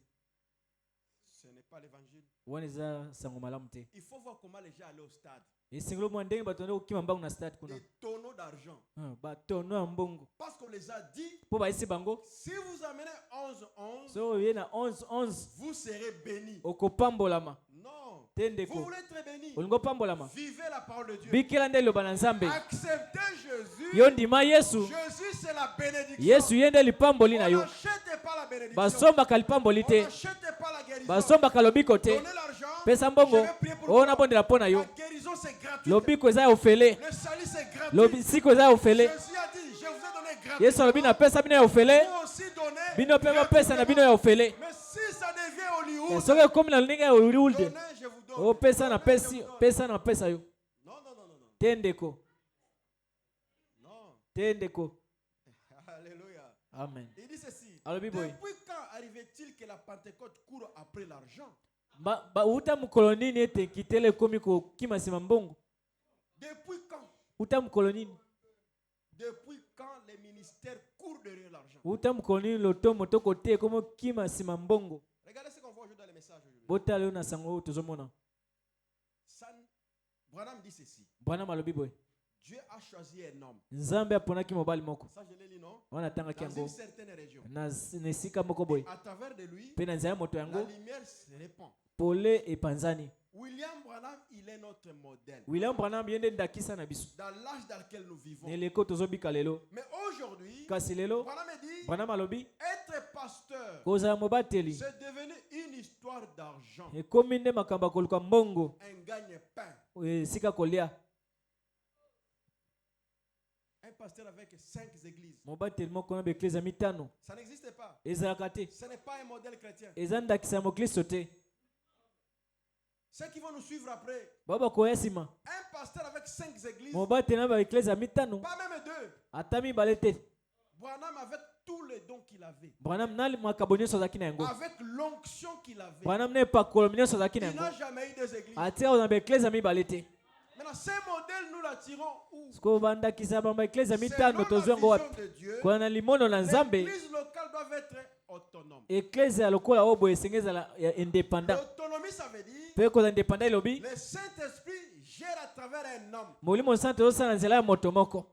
Ce n'est pas l'évangile. Wana za sango malamu te. Il faut voir comment les gens allaient au stade. Et singlo mo ndenge batonde kokima mbango na stade kuna. Des tonneaux d'argent. Ba tonneau ya mbongo. Parce qu'on les a dit, Po ba isi bango. si vous amenez 11, So yena 11 vous serez bénis. okopambolama. Non. Tendeko. Vous voulez être bénis. Olingo pambolama. Vivez la parole de Dieu. Bikela nde loba na Nzambe. Acceptez Jésus. Yo ndima Yesu. Jésus, c'est la bénédiction. Yesu yende lipamboli na On yo. n'achète pas la bénédiction. Basomba kalipamboli On te. n'achète pas la guérison. Basomba kalobiko te. Donnez l'argent. Pesa mbongo. Je vais prier pour Ona toi. bondela pona yo. La guérison, c'est gratuit. Lobiko eza ofele. Le salut, c'est gratuit. Lobisiko eza ofele. Jésus a dit, je vous ai donné gratuit. Yesu alobi na pesa bino ya ofele. Vous aussi donnez. Bino pe bapesa na bino ya ofele. Mais si ça devient Hollywood, Soki ekomi na ndenge ya Hollywood. donnez, je vous donne. O pesa na Donnez, je pesi, vous donne. pesa na pesa yo. Non. Tendeko. Non. Tendeko. Alléluia. Amen. Il dit ceci. Alobi boy. Depuis quand arrivait-il que la Pentecôte court après l'argent? Ba uta mukolo nini ete kitele komi ko kima sima mbongo? Depuis quand? Uta mukolo nini? Depuis quand les ministères courent derrière l'argent? Uta mukolo nini loto motoko te komo kima sima mbongo? Regardez ce qu'on voit aujourd'hui dans les messages aujourd'hui. Bota leo na sango tozomona. Branham dit ceci. Bwana malobi boy. Dieu a choisi un homme. Nzambe aponaki mobali moko. Ça, je l'ai lu, non? Wana tanga Dans kiango. une certaine région. Na nesika moko boy. À travers de lui, Pe na nzaya moto la yango lumière se répand. pole e panzani. William Branham, il est notre modèle. William Branham yende ndakisa na biso. Dans l'âge dans lequel nous vivons. Neleko tozobika lelo. Mais aujourd'hui, Kasi lelo Branham dit, Branham alobi être pasteur, kozala mobateli. c'est devenu une histoire d'argent. Ekomi nde makambo ya koluka mbongo. Un gagne-pain. Esika kolia. Un pasteur avec 5 églises. Mobateli moko na bekleza mitano. Ça n'existe pas. Ezalaka te. Ce n'est pas un modèle chrétien. Eza ndakisa ya moklisto te. Ceux qui vont nous suivre après, Baba koya nsima. un pasteur avec 5 églises, Mobateli na bekleza mitano. pas même 2. Ata mibale te. Branham avec tous les dons qu'il avait, Branham na makabo nyonso azalaki na yango. avec l'onction qu'il avait, Branham na epakolo nyonso azalaki na il n'a yango. jamais eu des églises. Atia na bekleza mibale te. Maintenant, ces modèles, nous l'attirons où? Siko bandakisa ba bekleza Selon mitano la tozo yango vision wapi? de Dieu, Kwa na limono na Nzambe. l'église locale doit être autonome. Ekleza lokola obo esengeza ya indépendant. L'autonomie, ça veut dire Pe ko indépendant ilobi. le Saint-Esprit gère à travers un homme. Molimo santo osala nzela ya moto moko.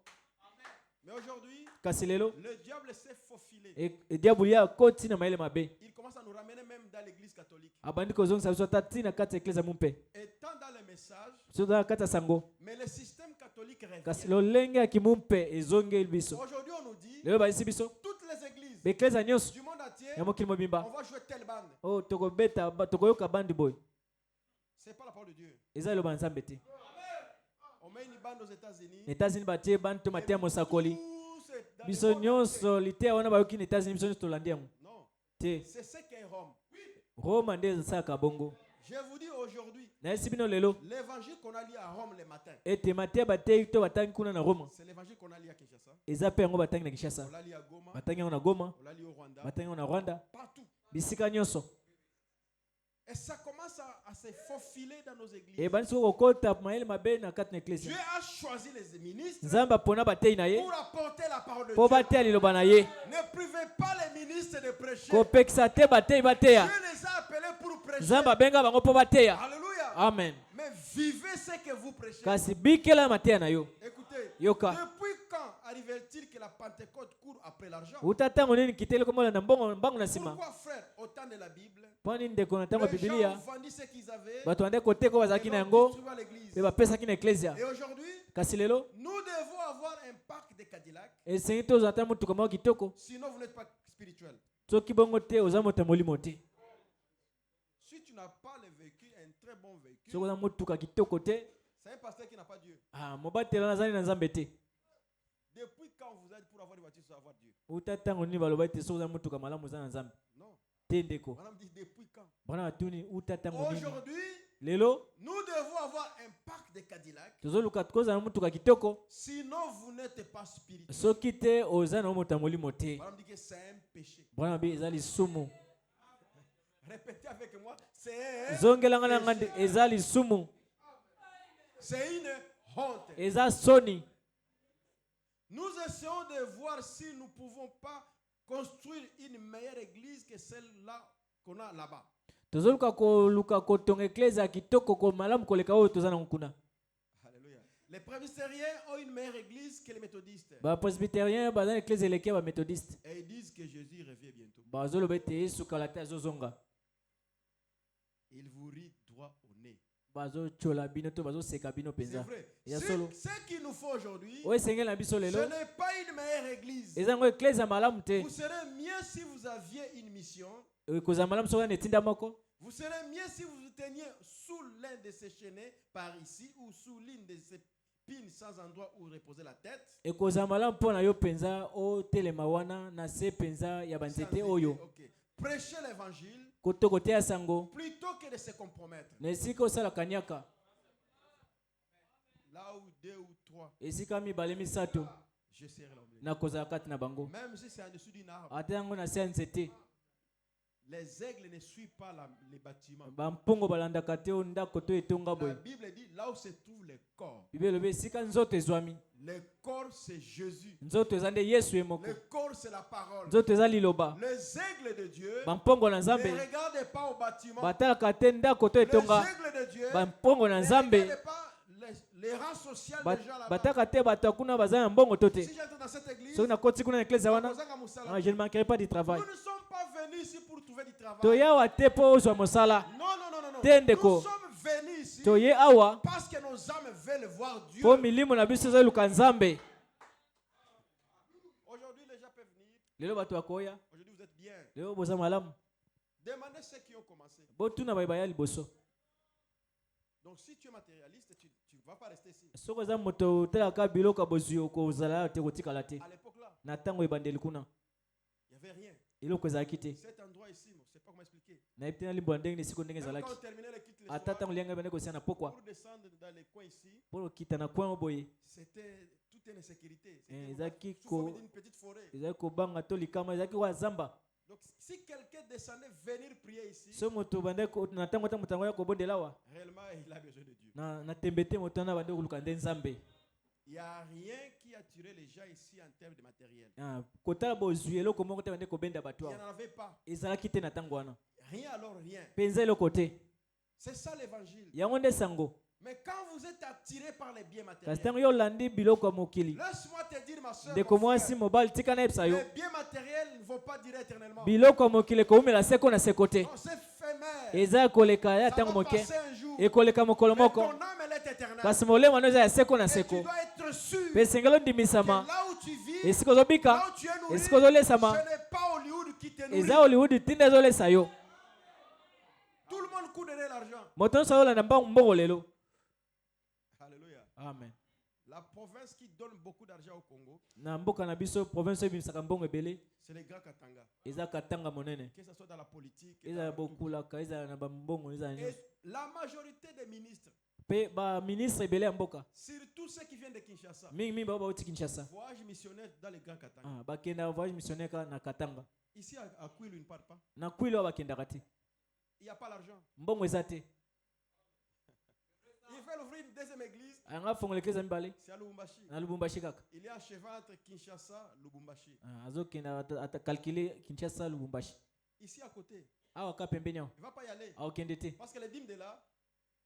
Mais aujourd'hui, Kasi lelo le diable s'est faufilé. diaboli ya koti na maele mabe. Il commence à nous ramener même dans l'église catholique. Abandi kozongisa biso ata tina kati ya ekleza mumpe. Étant dans les messages, So da kati ya sango. mais le système catholique Kasi revient. lolenge ya kimumpe ezongeli biso. Aujourd'hui, on nous dit, Lelo bayisi biso toutes les églises bekleza nyonso du monde entier, ya mokili on mobimba. va jouer telle bande. Oh tokobeta tokoyoka bandi boy. C'est pas la parole de Dieu. Eza loba Nzambe te. On met une bande aux États-Unis. États-Unis batie bandi to matia mosakoli. Tous dans le Biso monde nyonso lite wana bayoki na États-Unis biso nyonso tolandi yango. entier. Non, Te c'est ce qu'est Rome. Roma nde esalaka bongo. Je vous dis aujourd'hui, Nayesi bino lelo l'évangile qu'on a lu à Rome le matin, ete matia bateyi to batangi kuna na Roma. c'est l'évangile qu'on a lu à Kinshasa. Eza pe yango batangi na Kinshasa. On l'a lu à Goma, Batangi yango na Goma. on l'a lu au Rwanda, Batangi yango na Rwanda. partout. Bisika nyonso. Et ça commence à se faufiler dans nos églises. Ebandi soko kokota maele mabe na kati na Dieu eklezia. a choisi les ministres Nzambe apona bateyi na ye pour apporter la parole de po Dieu. bateya liloba na ye. Ne privez pas les ministres de prêcher. Kopekisa te bateyi bateya. Dieu les a appelés pour prêcher. Nzambe abenga bango po bateya. Alléluia. Amen. Mais vivez ce que vous prêchez. kasi bikela mateya na yo. Écoutez, Yoka. depuis quand arrive-t-il que la Pentecôte court après l'argent? Uta ntango nini kitele komola na mbango na nsima. Pourquoi, frère, au temps de la Bible, Mpo nini ndeko na ntango ya les gens Biblia ont vendu ce qu'ils avaient bato bande koteka oyo bazalaki et na l'ont yango distribué à l'église. mpe bapesaki na eklesia. Et aujourd'hui, Kasi lelo nous devons avoir un parc de Cadillac, esengi tozwa ata motuka moko kitoko, sinon vous n'êtes pas spirituel. soki bongo te oza moto ya molimo te. Si tu n'as pas le véhicule, un très bon véhicule, Soki oza motuka kitoko te, c'est un pasteur qui n'a pas Dieu. mobatelo nazali na nzambe te. Depuis quand vous êtes pour avoir une voiture, sans avoir Dieu? Uta ntango nini baloba ete soki oza motuka malamu oza na nzambe Non. te ndeko. Madame dit depuis quand? Bana batuni uta ntango nini. Aujourd'hui, Lelo nous devons avoir un parc de Cadillac, tozoluka kozala na motuka kitoko, sinon vous n'êtes pas spirituel. soki te oza na moto ya molimo te. Madame dit que c'est un péché. Bwana mabe eza lisumu. Répétez avec moi, c'est un Zongelanga na péché. ngande eza lisumu, C'est une honte. eza soni. Nous essayons de voir si nous ne pouvons pas construire une meilleure église que celle-là qu'on a là-bas. Tozoluka kotonga eklezia ya kitoko ko malamu koleka oyo toza na kuna. Alléluia. Les presbytériens ont une meilleure église que les méthodistes. Bapresbytérien baza na eklezia eleki ya bamethodiste. Et ils disent que Jésus revient bientôt. Bazoloba ete Yesu kala te azozonga. Il vous rit droit au nez. Bazochola bino to bazoseka bino C'est penza. vrai. Ya solo. Ce qu'il nous faut aujourd'hui, Oyo esengeli na biso ce lelo n'est pas une meilleure église. eza ngo eklezia malamu te. Vous serez mieux si vous aviez une mission. Kozala malamu soki na etinda moko. Vous serez mieux si vous vous teniez sous l'un de ces chenets par ici ou sous l'une de ces pines sans endroit où reposer la tête. Ekozala malamu mpo na yo penza otelema wana na se penza ya banzete oyo. Ok. Prêchez l'évangile Kotoko te ya sango plutôt que de se compromettre. na esika osala kanyaka. Là où deux ou trois, Esika mibale misato je serai l'homme. na kozala kati na bango. Même si c'est en dessous d'une arbre, Ata yango na se ya nzete. les aigles ne suivent pas les bâtiments. Bampongo balandaka te oyo ndako to etonga La boye. Bible dit là où se trouve le corps. Bibele elobi esika nzoto ezwami. Le corps, c'est Jésus. Nzoto eza nde Yesu ye moko. Le corps, c'est la parole. Nzoto eza liloba. Les aigles de Dieu Bampongo na ne nzambe regardez pas au bâtiment. batalaka te ndako to Les etonga. aigles de Dieu Bampongo na ne nzambe regardez pas les rangs sociaux des gens là-bas. bataka te bato kuna baza na mbongo to te. Si j'entre dans cette église, Soki nakoti kuna na eklezia wana, Kozanga Moussala, je ne manquerai pas du travail. nous ne sommes pas venus ici pour trouver du travail. Toyawa te po ozwa mosala. Non, non, non, non, non. Tendeko. Nous sommes venus ici Toye awa parce que nos âmes veulent voir Dieu. po milimo na biso ezaluka nzambe. Aujourd'hui, les gens peuvent venir. Lelo bato bakoya, Aujourd'hui, vous êtes bien. lelo boza malamu. Demandez ceux qui ont commencé. Botuna bayebaya liboso. Donc, si tu es matérialiste, tu ne vas pas rester ici. Soko za moto otalaka biloko bozwi okozala te kotikala te. À l'époque là, Na ntango ebandeli kuna il n'y avait rien. eloko ezalaki te. Cet endroit ici, je ne sais pas comment expliquer. Nayebi te na limbo ya ndenge na esika ndenge Même ezalaki. quand on terminait le kit le Ata soir, ntango lianga ebande kosia na pokwa pour descendre dans les coins ici, mpo okita na coin oboye c'était toute une insécurité. Eh, C'était ezalaki sous forme ko- d'une petite forêt. ezalaki kobanga to likama ezalaki kwa zamba. Donc, si quelqu'un descendait venir prier ici, So moto bande na ntango ta motango ya kobondela wa réellement, il a besoin de Dieu. na tembe te moto wana bande koluka nde nzambe. Il n'y a rien qui attirait les gens ici en termes de matériel. Kotala bozwi eloko moko te bande kobenda Il bato n'y awa. en avait pas. Ezalaki te na ntango wana. Rien alors rien. Penza eloko te. C'est ça l'évangile. Yango nde sango. Mais quand vous êtes attiré par les biens Kasi matériels, ntango yo olandi biloko ya mokili. laisse-moi te dire, ma soeur, Ndeko mwasi mobali tika na yebisa yo. les biens matériels ne vont pas durer éternellement. Biloko ya mokili ekoumela seko na seko te. Non, c'est éphémère. Eza ekoleka ya Ça ntango va moke. passer un jour. Ekoleka mokolo Mais moko. ton âme, elle est éternelle. Kasi molemo wana eza ya seko na Et tu seko. dois être sûr Mpe esengeli que ondimisama. là où tu vis, Esika ozobika. là où tu es nourri, Esika ozolesama. ce n'est pas Hollywood qui te nourrit. Eza Hollywood tinda ezolesa yo. Tout le monde court derrière l'argent. Moto nyonso azolanda mbongo lelo. Alléluia. Amen. La province qui donne beaucoup d'argent au Congo, Na mboka na biso province oyo ebimisaka mbongo ebele. c'est les grands Katanga. Eza katanga monene. Que ce soit dans la politique. Ezala bokulaka, ezala na bambongo, ezala Et nyonso. la majorité des ministres, Mpe baministre ebele ya mboka. surtout ceux qui viennent de Kinshasa, Mingi bao bauti Kinshasa. voyage missionnaire dans les grands Katanga. Bakenda voyage missionnaire na katanga. Ici à Kwilu, ils ne partent pas. Na kwilo bakendaka te. Il n'y a pas l'argent. Mbongo eza te. Il veulent ouvrir une deuxième église, Anga fongola ekeza mibale c'est à Lubumbashi. na Lubumbashi kaka. Il est à cheval entre Kinshasa et Lubumbashi. Azokenda atakalkile Kinshasa Lubumbashi. Ici à côté, Awa ka pembeni awa. il ne va pas y aller. Aokende te. Parce que les dîmes de là,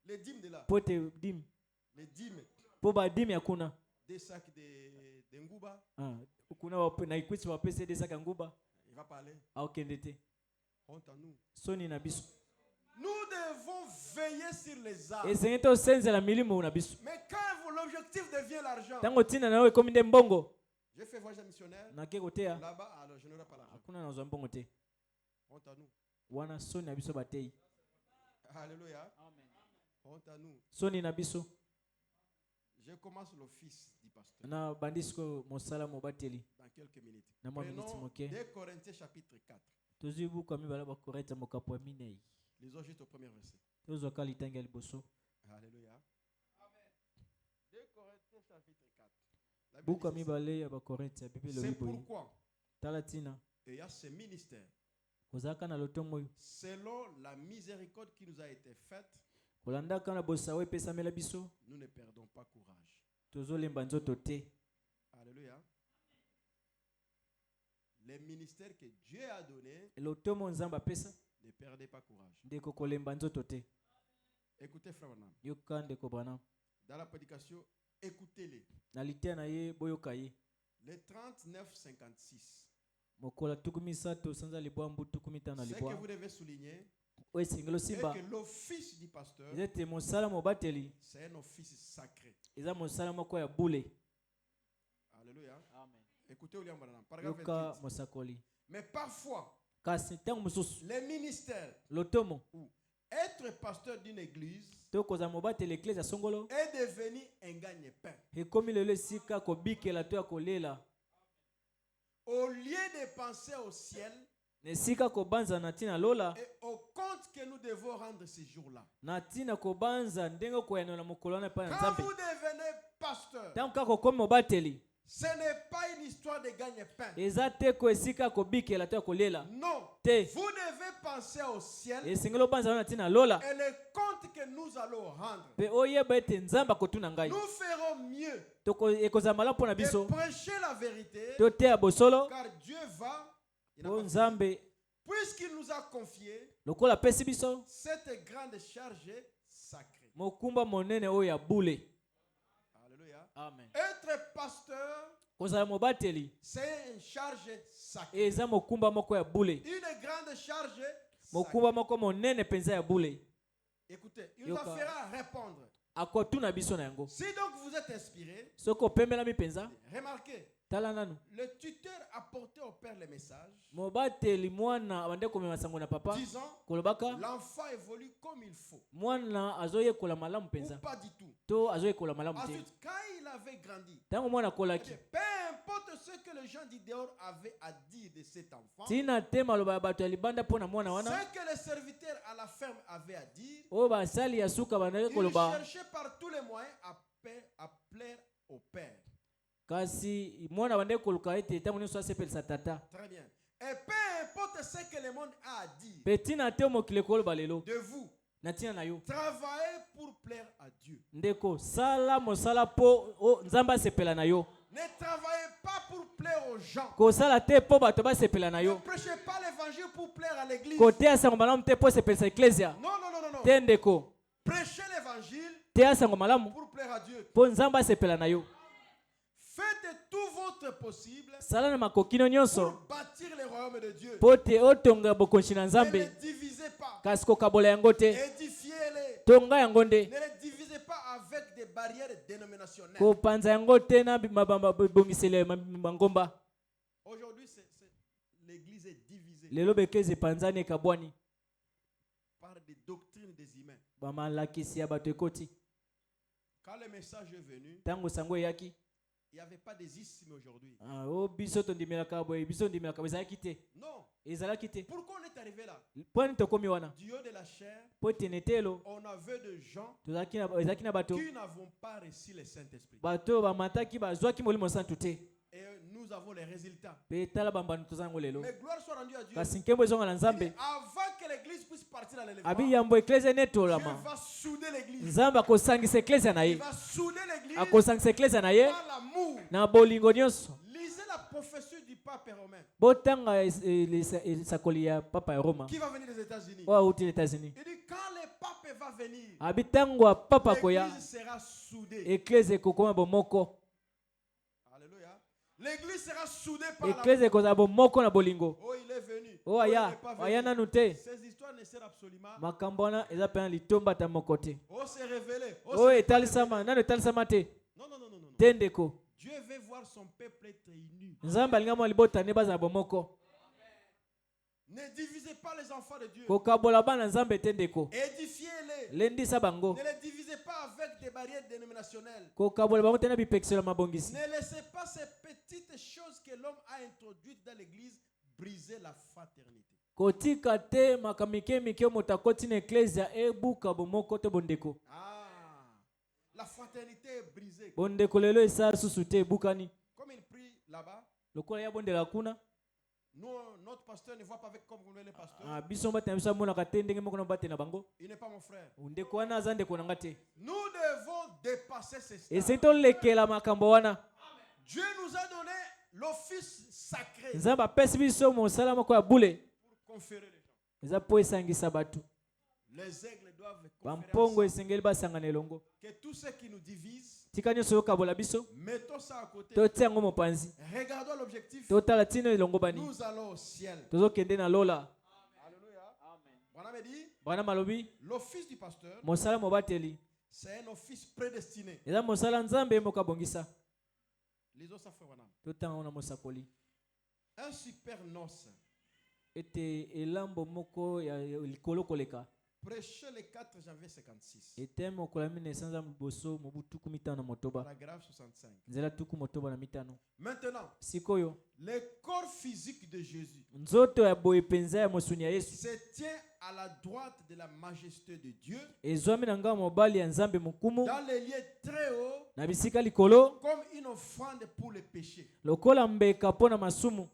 Les dîmes de là. po te dime Les dîmes. po badime hakuna. Des sacs de Ngouba. Kuna na ikwisi wapese de saka nguba Il va parler. aokende te. Honte à nous. Soni na biso. Nous devons veiller sur les âmes. Ezenge tosenzela milimo na biso. Mais quand l'objectif devient l'argent. Tango tina nawe ekomi nde mbongo. J'ai fait voyage missionnaire. Nake koteya. Là-bas, alors je n'aurai pas l'argent. Hakuna nazwa mbongo te. Honte à nous. Wana soni na biso batei. Alléluia. Amen. Honte à nous. Soni na biso. Je commence l'office du pasteur Na bandisiko mosala mobateli. dans quelques minutes. Na mwa miniti Prenons moke. 2 Corinthiens chapitre 4. Tozwi buku amibala bakoreta mokapo ya minei. Lisons juste au premier verset. Tozwaka litangi ya liboso. Alléluia. Amen. 2 Corinthiens chapitre 4. La Bible Buku dit ceci. amibale ya bakoreta bibele C'est oyiboyi. pourquoi Tala tina. il y a ce ministère, Kozaka na lotongo oyo. selon la miséricorde qui nous a été faite, Kolandaka na bosawe epesamela biso. nous ne perdons pas courage. Tozolemba nzoto te. Alléluia. Les ministères que Dieu a donnés, Lotomo nzamba pesa. ne perdez pas courage. Ndeko kolemba nzoto te. Écoutez, frère Branham. Yoka ndeko Branham. Dans la prédication, écoutez-les. Na litea na ye boyoka ye. Les 39-56. Mokola tukumi sato sanza libwa mbu tukumi tano na Ce que libwa. vous devez souligner, Oye singelo c'est simba. que l'office du pasteur, Ezete mosala mobateli. c'est un office sacré. Eza mosala moko ya bule. Alléluia. Amen. Écoutez William Branham. Paragraphe Yoka 28. mosakoli. Mais parfois, Kasi tango mosusu. les ministères Lotomo. ou être pasteur d'une église Tokoza mobateli eklese ya songolo. est devenu un gagne-pain. Ekomi lelo esika kobikela to ya kolela. Au lieu de penser au ciel Na esika kobanza na tina lola. et au compte que nous devons rendre ces jours-là. Na tina kobanza ndenge koyano na mokolo wana pa na Quand nzambe. vous devenez pasteur, Tango kaka kokomi mobateli. ce n'est pas une histoire de gagne-pain. Eza te ko esika kobikela to ya kolela. Non. Te. Vous devez penser au ciel Esengelo banza na tina lola. et le compte que nous allons rendre. Pe oyeba ete nzamba kotuna ngai. Nous ferons mieux Toko ekozamala pona de biso. prêcher la vérité, To te ya bosolo. car Dieu va, il n'a Po pas fini. nzambe Puisqu'il nous a confié lokola pesi biso. cette grande charge sacrée. Mokumba monene oyo ya bule. Alléluia. Amen. Être pasteur, Kozala mobateli. c'est une charge sacrée. Eza mokumba moko ya bule. Une grande charge sacrée. Mokumba moko monene penza ya bule. Écoutez, il nous Yoka. fera répondre. Akotuna biso na yango. Si donc vous êtes inspiré, Soko pembelami penza. remarquez, Tala nanu. le tuteur a porté au père le message Mobateli mwana abande komema sango na papa. disant Kolobaka l'enfant évolue comme il faut. mwana azoyekola malamu Ou penza. pas du tout. To azoyekola malamu te. Ensuite, quand il avait grandi, Tango mwana eh kolaki. bien, peu importe ce que les gens du dehors avaient à dire de cet enfant, Tina te maloba ya bato ya libanda pona mwana wana. ce que les serviteurs à la ferme avaient à dire, Oyo basali ya suka bandaki il koloba. cherchait par tous les moyens à plaire au père. Kasi mwana bandaki koluka ete tango nyonso asepelisa tata. Très bien. Et peu importe ce que le monde a à dire Pe tina te mokili koloba lelo. de vous, Na tina na yo. travaillez pour plaire à Dieu. Ndeko sala mosala po nzamba sepela na yo. Ne travaillez pas pour plaire aux gens. Kosala te po bato basepela na Ne yo. prêchez pas l'évangile pour plaire à l'église. Kote ya sango malamu te po sepelisa eklesia. Non, non, non, non, non. Te ndeko. Prêchez l'évangile Te ya sango malamu pour plaire à Dieu. po nzamba asepela na yo. Faites tout votre possible Sala na makokino nyonso pour bâtir le royaume de Dieu. po te otonga bokonzi na Ne nzambe. les divisez pas. Kasi kokabola yango te. Édifiez-les. Tonga yango nde. Ne les divisez pas avec des barrières dénominationnelles. Kopanza yango te na mabamba bongisele mangomba. Aujourd'hui, l'église est divisée Lelo bekeze panzani ekabwani. par des doctrines des humains. Bamalakisi ya bato ekoti. Quand le message est venu, Tango sango eyaki. il n'y avait pas des ismes aujourd'hui. O biso tondimelaka boye biso ndimelaka ezalaki te. Non. Ezalaki te. Pourquoi on est arrivé là? Poni tokomi wana. Du haut de la chair, Po tenetelo on avait des gens ezalaki na bato. qui n'avons pas reçu le Saint-Esprit. Bato bamataki bazwaki molimo santu te. Et nous avons les résultats. Pe tala bambanu tozango lelo. Mais gloire soit rendue à Dieu. Kasi nkembo ezonga na Il nzambe. dit, avant que l'église puisse partir à l'élèvement, Abi yambo eklezia Dieu netolama. va souder l'église. Nzambe akosangisa eklezia na Il ye. va souder l'église Akosangisa eklezia na ye par l'amour. na bolingo nyonso. Lisez la prophétie du pape romain Botanga esakoli ya papa ya Roma. qui va venir des États-Unis. Oyo auti les États-Unis. Il dit quand les pape va venir, abitango ya papa koya l'église sera soudée. ekleze kokoma bomoko. Alléluia. L'église sera soudée par Ekleze la koza bomoko na bolingo. Oh, il est venu. Oh il aya n'est pas venu. aya nanu te. Ces histoires ne servent absolument. Makambo wana eza pena litomba ta moko te. Oh, c'est révélé. Oh, Oh c'est etalisama nanu etalisama te. Non, non, non, non, non. Te ndeko. Dieu veut voir son peuple être uni. Nzambe alinga mwa libota ne baza bomoko. Ne divisez pas les enfants de Dieu. Kokabola bana nzambe te ndeko. Édifiez-les. Lendisa bango. Ne les divisez pas avec des barrières dénominationnelles. Kokabola bango tena bipekiselo mabongisi. Ne laissez pas ces petites choses que l'homme a introduites dans l'église briser la fraternité. Kotika te makamike mike motakoti na eklezia ebuka bomoko te bondeko. Ah, la fraternité est brisée. Bondeko lelo esa susu te ebukani. Comme il prie là-bas, Lokola ya bondela kuna. nous, notre pasteur ne voit pas avec comme vous le pasteur. Biso mbate na biso mona ka ndenge moko na bate na bango. Il n'est pas mon frère. Ndeko wana aza ndeko na ngate. Nous devons dépasser ces stades. Esito lekela makambo wana. Dieu nous a donné l'office sacré Nzamba pesi biso mosala moko ya bule. pour conférer les gens. Eza po esangisa batu. Les aigles doivent conférer Bampongo ensemble. esengeli basangana elongo. Que tout ce qui nous divise, Tika nyonso yokabola biso. mettons ça à côté. Totia yango mopanzi. Regardons l'objectif. Totala tino elongo bani. Nous allons au ciel. Tozokende na lola. Alléluia. Branham a dit, Bwana malobi l'office du pasteur, mosala mobateli. c'est un office prédestiné. Eza mosala nzambe moka bongisa. Lisons ça, frère Branham. Totanga na mosakoli. Un super noce, Ete elambo moko ya likolo koleka. prêché le 4 janvier 56, Ete mokola 1900 boso mobutuku mitano motoba. paragraphe 65. Nzela tuku motoba na mitano. Maintenant, Sikoyo le corps physique de Jésus nzoto ya boye penza ya mosuni ya Yesu se tient à la droite de la majesté de Dieu, ezwami na ngao mobali ya nzambe mokumu dans les lieux très hauts, na bisika likolo comme une offrande pour les péchés. lokola mbeka mpo na masumu.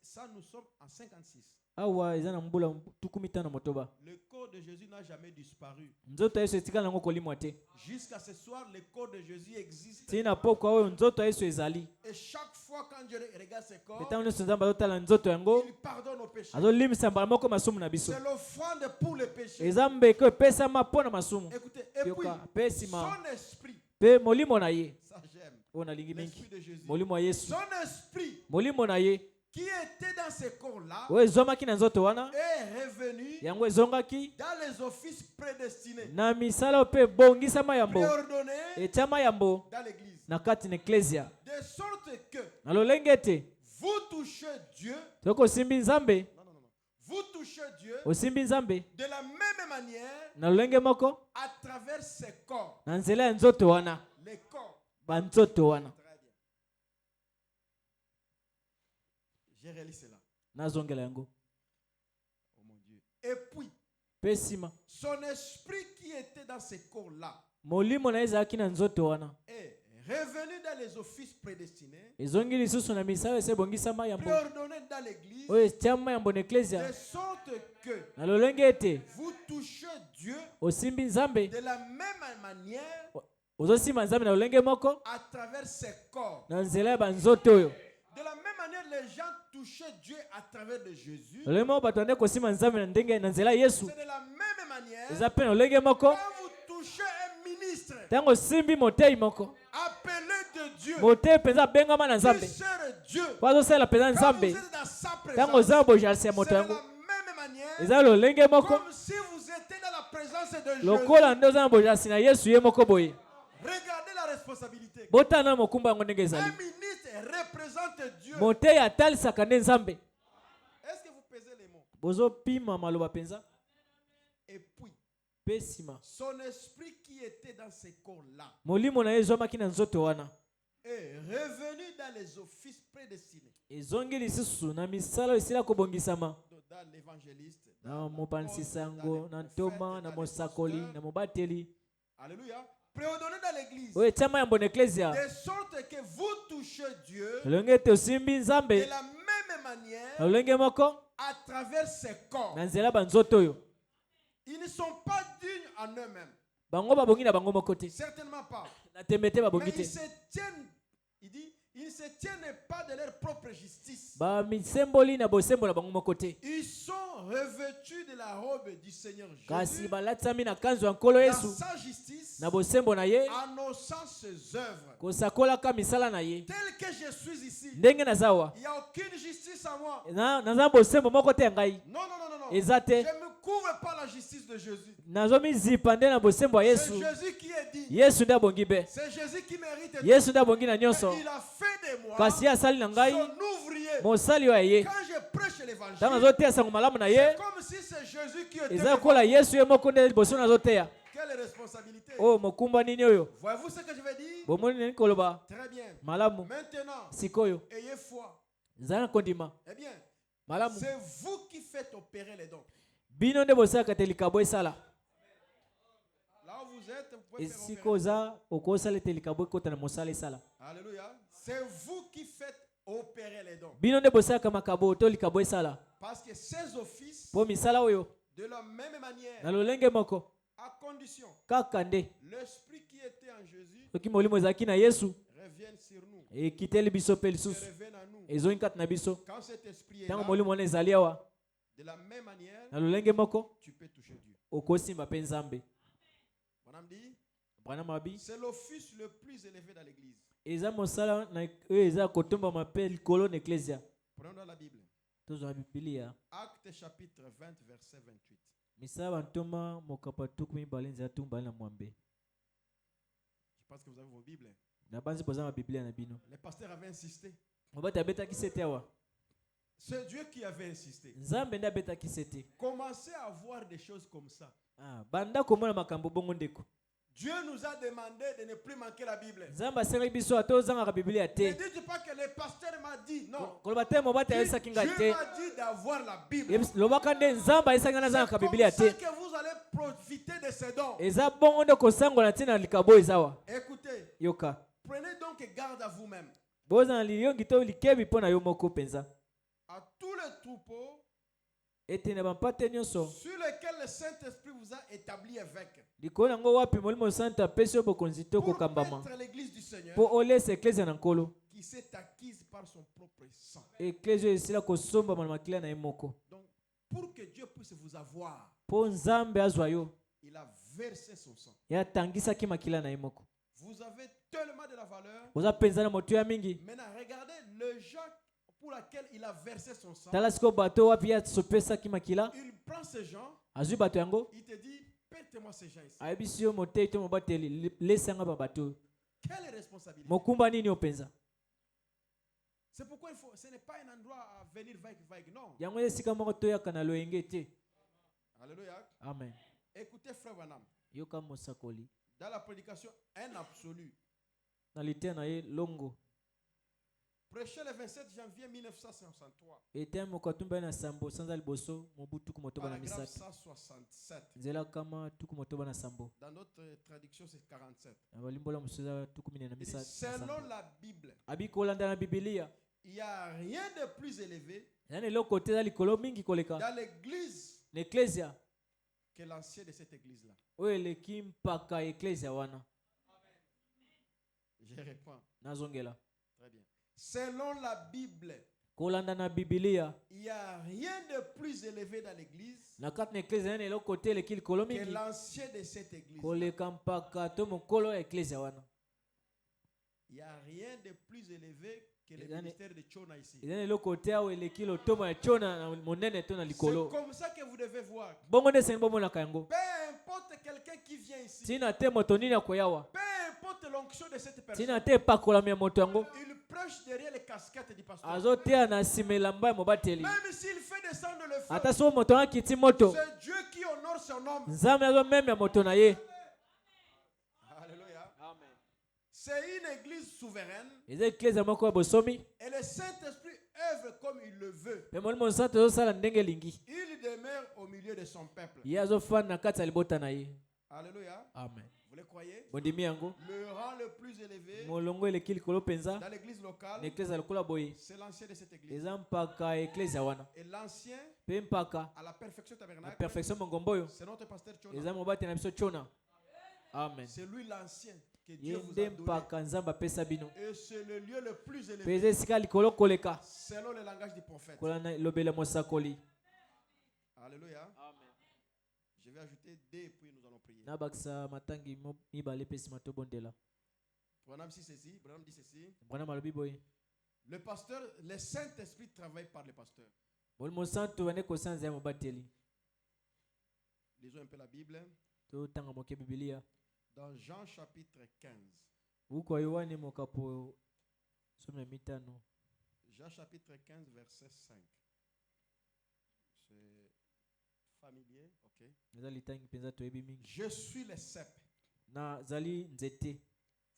Ça, nous sommes en 56. Awa eza na mbula tuku mitano motoba. Le corps de Jésus n'a jamais disparu. Nzoto ya Yesu etikala nango kolimwa te. Jusqu'à ce soir, le corps de Jésus existe. Tina pokwa oyo nzoto ya Yesu ezali. Et chaque fois quand Dieu regarde ce corps, Petango nyonso nzambe azotala nzoto yango il pardonne nos péchés. azolimisa mbala moko masumu na biso. C'est l'offrande pour les péchés. Eza mbeka oyo epesama mpo na masumu. Écoutez, et puis, Yoka pe nsima son esprit, mpe molimo na ye ça j'aime, oyo nalingi l'esprit mingi. de Jésus, Molimo ya Yesu son esprit molimo na ye qui était dans ce corps-là oyo ezwamaki na nzoto wana est revenu yango ezongaki dans les offices prédestinés, na misala oyo mpe ebongisama yambo préordonnés etiama yambo dans l'église. na kati na eklesia De sorte que na lolenge ete vous touchez Dieu. soki osimbi nzambe Non, non, non, non. Vous touchez Dieu osimbi nzambe de la même manière na lolenge moko à travers ses corps. na nzela ya nzoto wana Les corps. banzoto wana. Très bien. J'ai réalisé cela. Nazongela yango Oh mon Dieu. Et puis, mpe nsima son esprit qui était dans ce corps-là molimo na ye ezalaki na nzoto wana est revenu dans les offices prédestinés, ezongi lisusu na misala esi ebongisama yambo préordonné dans l'église, oyo etiama yambo na eklesia de sorte que na lolenge ete vous touchez Dieu osimbi nzambe de la même manière ozosima nzambe na lolenge moko à travers ses corps. na nzela ya banzoto oyo. De la même manière, les gens touchaient Dieu à travers de Jésus. lolenge moko bato bande kosima nzambe na ndenge na nzela ya Yesu C'est de la même manière eza mpe na lolenge moko quand vous touchez un ministre ntango osimbi motei moko appelé de Dieu, motei mpenza abengama na qui nzambe sert Dieu. po azosala mpenza Quand vous nzambe êtes dans sa ntango présence, oza na bojalisi ya c'est moto de yango la même manière eza lolenge moko comme si vous étiez dans la présence de Jésus. lokola nde oza na bojalisi na Yesu ye moko boye. Regardez la responsabilité. Botana mokumba yango ndenge Un ezali ministre représente Dieu. motei atalisaka nde nzambe. Est-ce que vous pesez les mots? bozopima maloba mpenza Et puis, mpe nsima son esprit qui était dans ce corps-là molimo na ye ezwamaki na nzoto wana est revenu dans les offices prédestinés. ezongi lisusu na misala oyo esila kobongisama Dans l'évangéliste, na mopanzi sango na ntoma na mosakoli na mobateli Alléluia. Préordonné dans l'église. oyo etiama yambo na eklesia De sorte que vous touchez Dieu lolenge ete osimbi de nzambe la même manière na lolenge moko à travers ses corps. na nzela banzoto oyo. Ils ne sont pas dignes en eux-mêmes. Bango babongi na bango moko te Certainement pas. na tembe te babongi Mais te ils se tiennent, il dit, Ils ne se tiennent pas de leur propre justice. bamisemboli na bosembo na bango moko te, Ils sont revêtus de la robe du Seigneur kasi Jésus balatami na kanzu ya nkolo dans Yesu sa justice, na bosembo na ye, en osant ses œuvres. kosakolaka misala na ye. Tel que je suis ici, Ndenge naza awa, il n'y a aucune justice à moi. naza bosembo moko te ya ngai, Non, non, non, non, non. eza Je te, ne me couvre pas la justice de Jésus. nazomizipa nde na bosembo ya C'est Yesu. Jésus qui est digne. Yesu nde abongi be, C'est Jésus qui mérite tout. Yesu nde abongi na nyonso, Il a fait de moi kasi ye asali na ngai son ouvrier. mosali oyo ya ye. Quand je prêche l'évangile, Ntango nazoteya sango malamu na ye, c'est comme si c'est Jésus qui était eza devant. lokola Yesu ye moko nde liboso nazoteya. Quelle responsabilité. Oh, mokumba nini oyo? Voyez-vous ce que je veux dire? Bomoni nini koloba? Très bien. Malamu. Maintenant, Sikoyo, ayez foi. zana kondima. Eh bien, Malamu. c'est vous qui faites opérer les dons. Bino nde bosalaka te likabo esala. Là où vous êtes, vous pouvez faire opérer. Esika oza okosala ete likabo ekota na mosala esala. Alléluia. C'est vous qui faites opérer les dons. Bino nde bosalaka makabo to likabo esala. Parce que ces offices, Po misala oyo de la même manière, na lolenge moko à condition, kaka nde l'esprit qui était en Jésus soki molimo ezalaki na Yesu revienne sur nous. ekiteli biso mpe Il lisusu revient à nous. ezongi kati na biso. Quand cet esprit est Ntango là, molimo wana ezali awa de la même manière, na lolenge moko tu peux toucher Dieu. okosimba mpe Nzambe. Madame dit, Bwana mabi c'est l'office le plus élevé dans l'église. eza mosala na oyo eza kotombama mpe likolo na eklesia. Prenons dans la Bible. Tozwa Biblia Actes chapitre 20, verset 28. misala bantoma mokapa tuku mibale nzela tuku mibale na mwambe. Je pense que vous avez vos Bibles. Na banzi boza na Biblia na bino. Les pasteurs avaient insisté. Mobati abetaki sete awa. C'est Dieu qui avait insisté. Nzambe nde abetaki sete. Commencez à voir des choses comme ça. Banda komona makambo bongo ndeko. Dieu nous a demandé de ne plus manquer la Bible. Nzambe asengi biso atozanga Biblia Ne te. dites pas que le pasteur m'a dit. Non. Koloba te mobati Dieu ayesaki nga te. m'a dit d'avoir la Bible. Lobaka nde Nzambe ayesaki nga nazanga C'est comme Biblia ça te. que vous allez profiter de ces dons. Eza bongo nde kosangola ntina likabo ezawa. Écoutez, Yoka. prenez donc garde à vous-même. Boza na liyongi to likebi pona yo moko penza. À tous les troupeaux Ete na bampate nyonso. sur lesquels le Saint-Esprit vous a établi évêque. Likolo nango wapi molimo santa apesi yo bokonzi to Pour kokambama. mettre l'église du Seigneur Po olesa eklesia na nkolo. qui s'est acquise par son propre sang. Eklesia oyo esila kosombama na makila na ye moko. Donc, pour que Dieu puisse vous avoir, Po Nzambe azwa yo. il a versé son sang. Ye atangisaki makila na ye moko. Vous avez tellement de la valeur. Oza penza na moto ya mingi. Maintenant, regardez le gens pour lequel il a versé son sang. Tala siko bato wapi ye asopesaki makila. Il prend ces gens, Azwi bato yango. il te dit, pète-moi ces gens ici. Ayebisi yo motei to mobateli lesanga ba bato. Quelle responsabilité. Mokumba nini openza? C'est pourquoi il faut, ce n'est pas un endroit à venir vague, non. Yango esika moko toyaka na loyenge te. Alléluia. Amen. Écoutez, frère Branham, Yoka mosakoli. dans la prédication, un absolu. Na lite na ye longo. Prêché le 27 janvier 1963. Ete moko tumba na sambo sanza liboso mobutu kumotoba na Paragraphe misatu. 167. Nzela kama tuku motoba na sambo. Dans notre traduction, c'est 47. Na balimbola musoza tuku mine na Il dit, misatu. selon la Bible, Abi kolanda na Biblia. il n'y a rien de plus élevé Yani eloko te za likolo mingi koleka. dans l'église Na eklesia que l'ancien de cette église-là. oyo eleki mpaka eklesia wana. Je réponds. Nazongela. Très bien. Selon la Bible, Kolanda na Biblia. il n'y a rien de plus élevé dans l'église Na kati na eklesia yani eloko te eleki likolo que mingi l'ancien de cette église. koleka mpaka to mokolo ya eklesia wana. Il n'y a rien de plus élevé que le Yani- ministère de Chona ici. Yani eloko te awo eleki lotomo ya chona na monene to na C'est likolo. comme ça que vous devez voir. Bongo nde seni bomonaka yango. Peu importe quelqu'un qui vient ici, Tina te moto nini akoyawa. peu importe l'onction de cette personne, Tina te epakolami ya moto yango. il prêche derrière les casquettes du pasteur. Azoteya na nsima elamba ya mobateli. Même s'il fait descendre le feu, Ata so moto wana akiti moto. c'est Dieu qui honore son homme. Nzambe azomema moto na ye. Alléluia. C'est une église souveraine Eza eklesia moko ya bosomi. et le Saint-Esprit œuvre comme il le veut. Pe molimo nsantu azosala ndenge elingi. Il demeure au milieu de son peuple. Ye azofanda na kati ya libota na ye. Alléluia. Amen. Vous le croyez? Bondimi yango. Le rang le plus élevé Molongo eleki likolo penza. dans l'église Na locale, eklesia lokola boye. c'est l'ancien de cette église. Eza mpaka eklesia wana. Et l'ancien, Pe mpaka à la perfection na tabernacle, perfection mongombo oyo. c'est notre pasteur Chona. Eza mobati na biso chona. Amen. C'est lui l'ancien. que Dieu vous a Yende donné. mpaka nzambe apesa bino. Et c'est le lieu le plus élevé Peza esika likolo koleka. selon le langage du prophète. Kolana lobela mosakoli. Alléluia. Amen. Je vais ajouter 2 et puis nous allons prier. Nabakisa matangi mibale pesi matobondela. Branham dit ceci, Branham dit ceci. Bwana malobi boye. Le pasteur, le Saint-Esprit travaille par le pasteur. Molimo santu wane kosanza ya mobateli. Lisons un peu la Bible. To tanga moke Biblia. Dans Jean chapitre 15. Uko Yohane mokapo somo mitano. Jean chapitre 15 verset 5. C'est familier, ok. Nazali tangi penza to ebi mingi. Je suis le cep. Na zali nzete.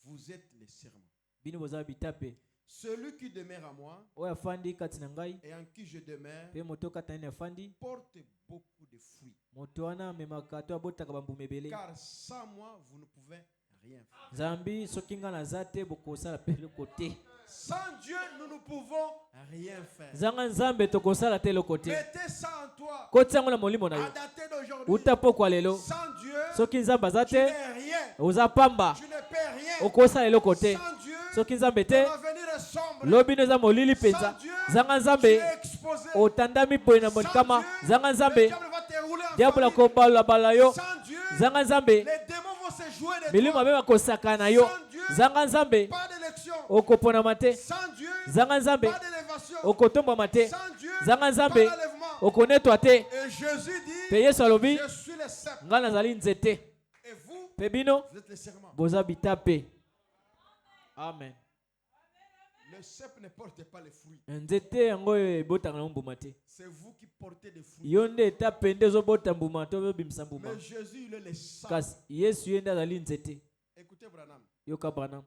Vous êtes les serments. Bino boza bitape. Celui qui demeure à moi Oya fandi kati na ngai. et en qui je demeure Pe moto kata na fandi. porte beaucoup de fruits. Moto wana memaka to abotaka bambume ebele. Car sans moi, vous ne pouvez rien faire. Zambi soki nga na zate bokosala pele kote. Sans Dieu, nous ne pouvons rien faire. Zanga nzambe tokosala te lokote. Mettez ça en toi. Kotia ngo na molimo na À yo. dater d'aujourd'hui, Uta pokwa lelo. sans Dieu, Soki nzambe tu azate n'es rien. oza pamba. Tu ne peux rien. Okosala lokote. Sans Dieu, Soki nzambe te ton avenir est sombre. lobi eza molili penza. Sans Dieu, Zanga tu nzambe es exposé. otandami boye na Sans monikama. Dieu, Zanga le nzambe diable va te rouler en diable famille. kobala bala yo. Sans Dieu, Zanga nzambe les démons vont se jouer de milimo toi. abema kosaka na yo. Sans Dieu, Zanga nzambe pas d'élection. okoponama te. Sans Dieu, Zanga nzambe pas d'élévation. okotombama te. Sans Dieu, Zanga pas nzambe d'enlèvement. okonetwa te. Et Jésus Pe dit, Yesu alobi je suis le cep. nga nazali nzete. Et vous, Pe bino vous êtes les serments. boza bitape. Amen. Le cep ne porte pas les fruits. Nzete yango ebotanga na mbuma te. C'est vous qui portez des fruits. Yo nde etape nde ezobota mbuma to obimisa mbuma. Mais Jésus, il est le sang. Kasi Yesu ye nde azali nzete. Écoutez Branham. Yoka Branham.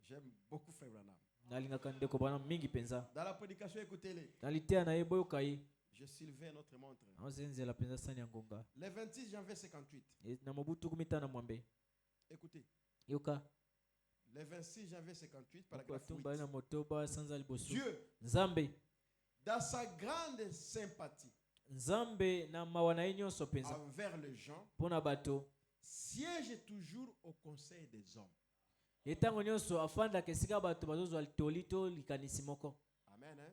J'aime beaucoup Frère Branham. Nalingaka ndeko Branham mingi penza. Dans la prédication, écoutez-les. Nalitea na ye boyoka ye. Je sylvais notre montre. Aozenzela penza sani ya ngonga. Le 26 janvier 58. Na mobutu 15 mwambe. Écoutez. Yoka. Le 26 janvier 58, paragraphe Kwatumba 8. na motoba sanza liboso. Dieu, Nzambe. dans sa grande sympathie Nzambe na mawana ye nyonso penza. envers les gens, Pona bato. siège toujours au conseil des hommes. Etango nyonso afandaka esika bato bazozwa litoli to likanisi moko. Amen. Hein?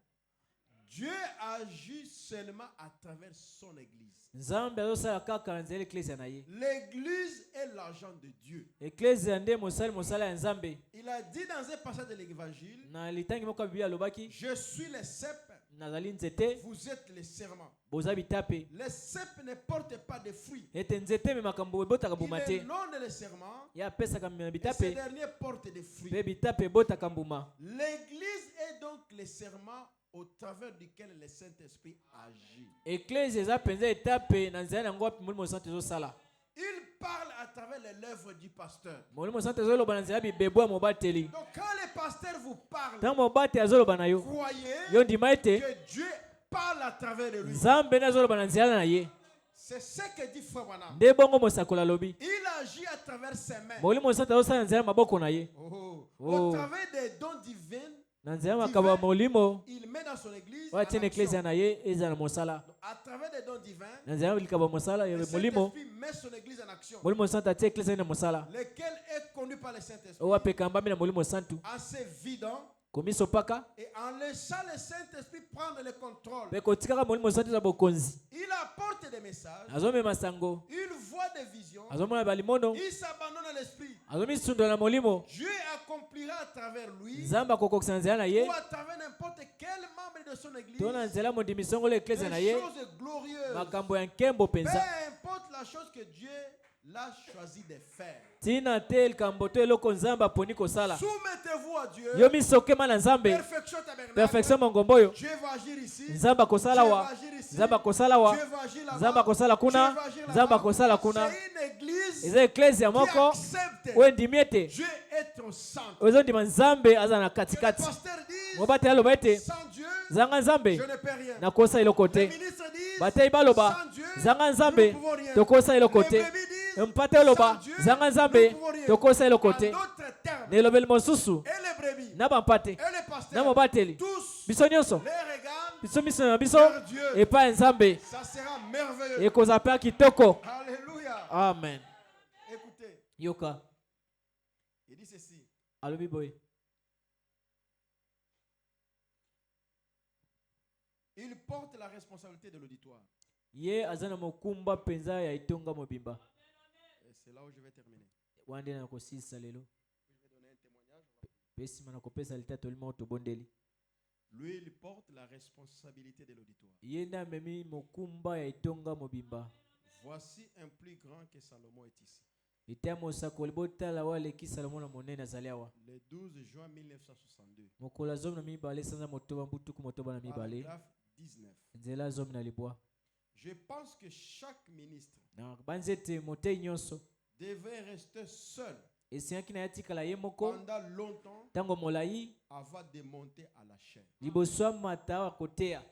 Dieu agit seulement à travers son église. Nzambe azosala kaka na nzela eklezia na ye. L'église est l'agent de Dieu. Eklezia nde mosala ya Nzambe. Il a dit dans un passage de l'évangile, Na litangi moko ya Biblia alobaki je suis le cep, nazali nzete vous êtes les serments. boza bitape. Les cep ne portent pas de fruits. Ete nzete me makambo ebotaka mbuma Il te. est non les serments, Ya apesaka mbuma et ces bitape derniers portent des fruits. pe bitape ebotaka mbuma. L'église est donc le serment au travers duquel le Saint-Esprit agit. Eklezia eza penza etape na nzela yango wapi molimo santo ezosala. Il parle à travers l'œuvre du pasteur. Molimo santo ezoloba na nzela bibebo ya mobateli. Donc quand le pasteur vous parle, Ntango mobateli azoloba na yo croyez yo ndima ete que Dieu parle à travers de lui. Nzambe nde azoloba na nzela na ye. C'est ce que dit Frère Branham. Nde bongo mosakoli alobi Il agit à travers ses mains. molimo santo azosala na nzela ya maboko na ye. Au Oh. travers des dons divins, Na nzela ya makambo ya molimo il met dans son église. oyo en atie na eklezia action. na ye eza na mosala. Donc, à travers des dons divins, Na nzela ya likambo ya mosala ya le molimo Saint-Esprit met son église en action, molimo santo atie eklezia na mosala. lequel est conduit par le Saint-Esprit, Oyo apekambami na molimo santo en se vidant komiso paka et en laissant le Saint-Esprit prendre le contrôle. mpe kotikaka molimo santo eza bokonzi. Il apporte des messages, Azomema sango il voit des visions, azomona balimono il s'abandonne à l'Esprit. azomisundula na molimo. Dieu accomplira à travers lui Nzambe akokokisa na nzela na ye ou à travers n'importe quel membre de son église to na nzela mondimi songolo eklezia na des ye choses glorieuses. makambo ya nkembo Peu mpenza. importe la chose que Dieu l'a choisi de faire. Tina te likambo to eloko Nzambe aponi kosala. Soumettez-vous à Dieu. Yo misokema na Nzambe. Perfection tabernacle. Perfection mongombo oyo. Dieu va agir ici. Nzambe akosala Dieu wa. va agir ici. Nzambe akosala wa. Dieu va agir là-bas. Nzambe akosala kuna. Dieu va agir là-bas. Nzambe akosala kuna. C'est une église Eza eklezia qui moko accepte. oyo ndimi ete Dieu est ton centre. ozondima Nzambe aza na Que le katikati. pasteur dise, Mobateli aloba ete sans Dieu, zanga Nzambe je ne peux rien. nakosa eloko Les te. ministres disent, Bateli baloba sans Dieu, zanga nous ne Nzambe pouvons rien. tokosa eloko Les te. brebis disent, Mpate oloba sans Dieu, zanga nous Nzambe ne pouvons rien. tokosa eloko En te. d'autres termes, Nelobeli mosusu et les brebis, na bampate et les na pasteurs, mobateli tous biso nyonso les regardent biso miso na biso vers Dieu. epai ya Nzambe Ça sera merveilleux. ekozala mpe ya kitoko. Alléluia. Amen. Écoutez, Yoka il dit ceci. alobi boye Il porte la responsabilité de l'auditoire. ye aza na mokumba mpenza ya etonga mobimba. Et c'est là où je vais terminer. Wana nde nakosilisa lelo Je vais donner un témoignage. mpe nsima nakopesa lita tolima oyo tobondeli. Lui, il porte la responsabilité de l'auditoire. Ye nde amemi mokumba ya etonga mobimba. Voici un plus grand que Salomon est ici. ite mosakoli botala oyo aleki salomo na monene azali awa. Le 12 juin 1962. mokolo azomi na mibale sanza motoba mbutuku motoba na mibale Paragraphe 19. nzela azomi na libwa. Je pense que chaque ministre na banzi ete motei nyonso devait rester seul esengaki na ye atikala ye moko pendant longtemps ntango molai avant de monter à la chair. liboso ya mata awa koteya.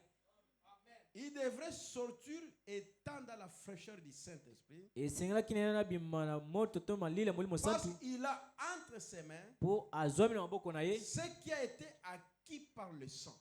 Il devrait sortir étant dans la fraîcheur du Saint-Esprit esengelaki na ye na bima na moto to malili ya molimo parce santu qu'il a entre ses mains mpo azwami na maboko na ye ce qui a été acquis par le sang.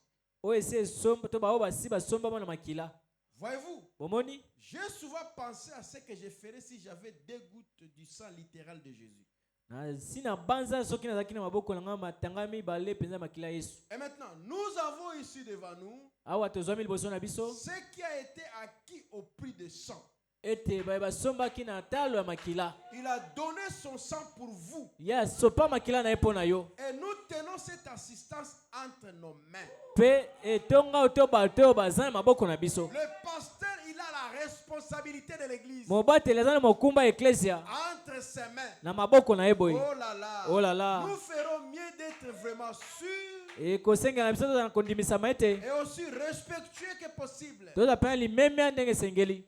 oyo esi esomba to baoyo basi basombama na makila. Voyez-vous, bomoni j'ai souvent pensé à ce que je ferais si j'avais 2 gouttes du sang littéral de Jésus. na si na banza soki nazalaki na maboko na nga matanga mibale mpenza ya makila ya yesu. Et maintenant, nous avons ici devant nous awa tozwami liboso na biso ce qui a été acquis au prix de sang. ete baye basombaki na talo ya makila. Il a donné son sang pour vous. ye asopa makila na ye mpo na yo. Et nous tenons cette assistance entre nos mains. mpe etonga oyo to bato oyo baza na maboko na biso. Le pasteur, il a la responsabilité de l'église mobateli aza na mokumba ya eklesia entre ses mains. na maboko na ye boye. Oh là là. Oh là là. Nous ferons mieux d'être vraiment sûrs ekosengela na biso toza na kondimisama ete et aussi respectueux que possible. toza mpenza limeme ya ndenge esengeli.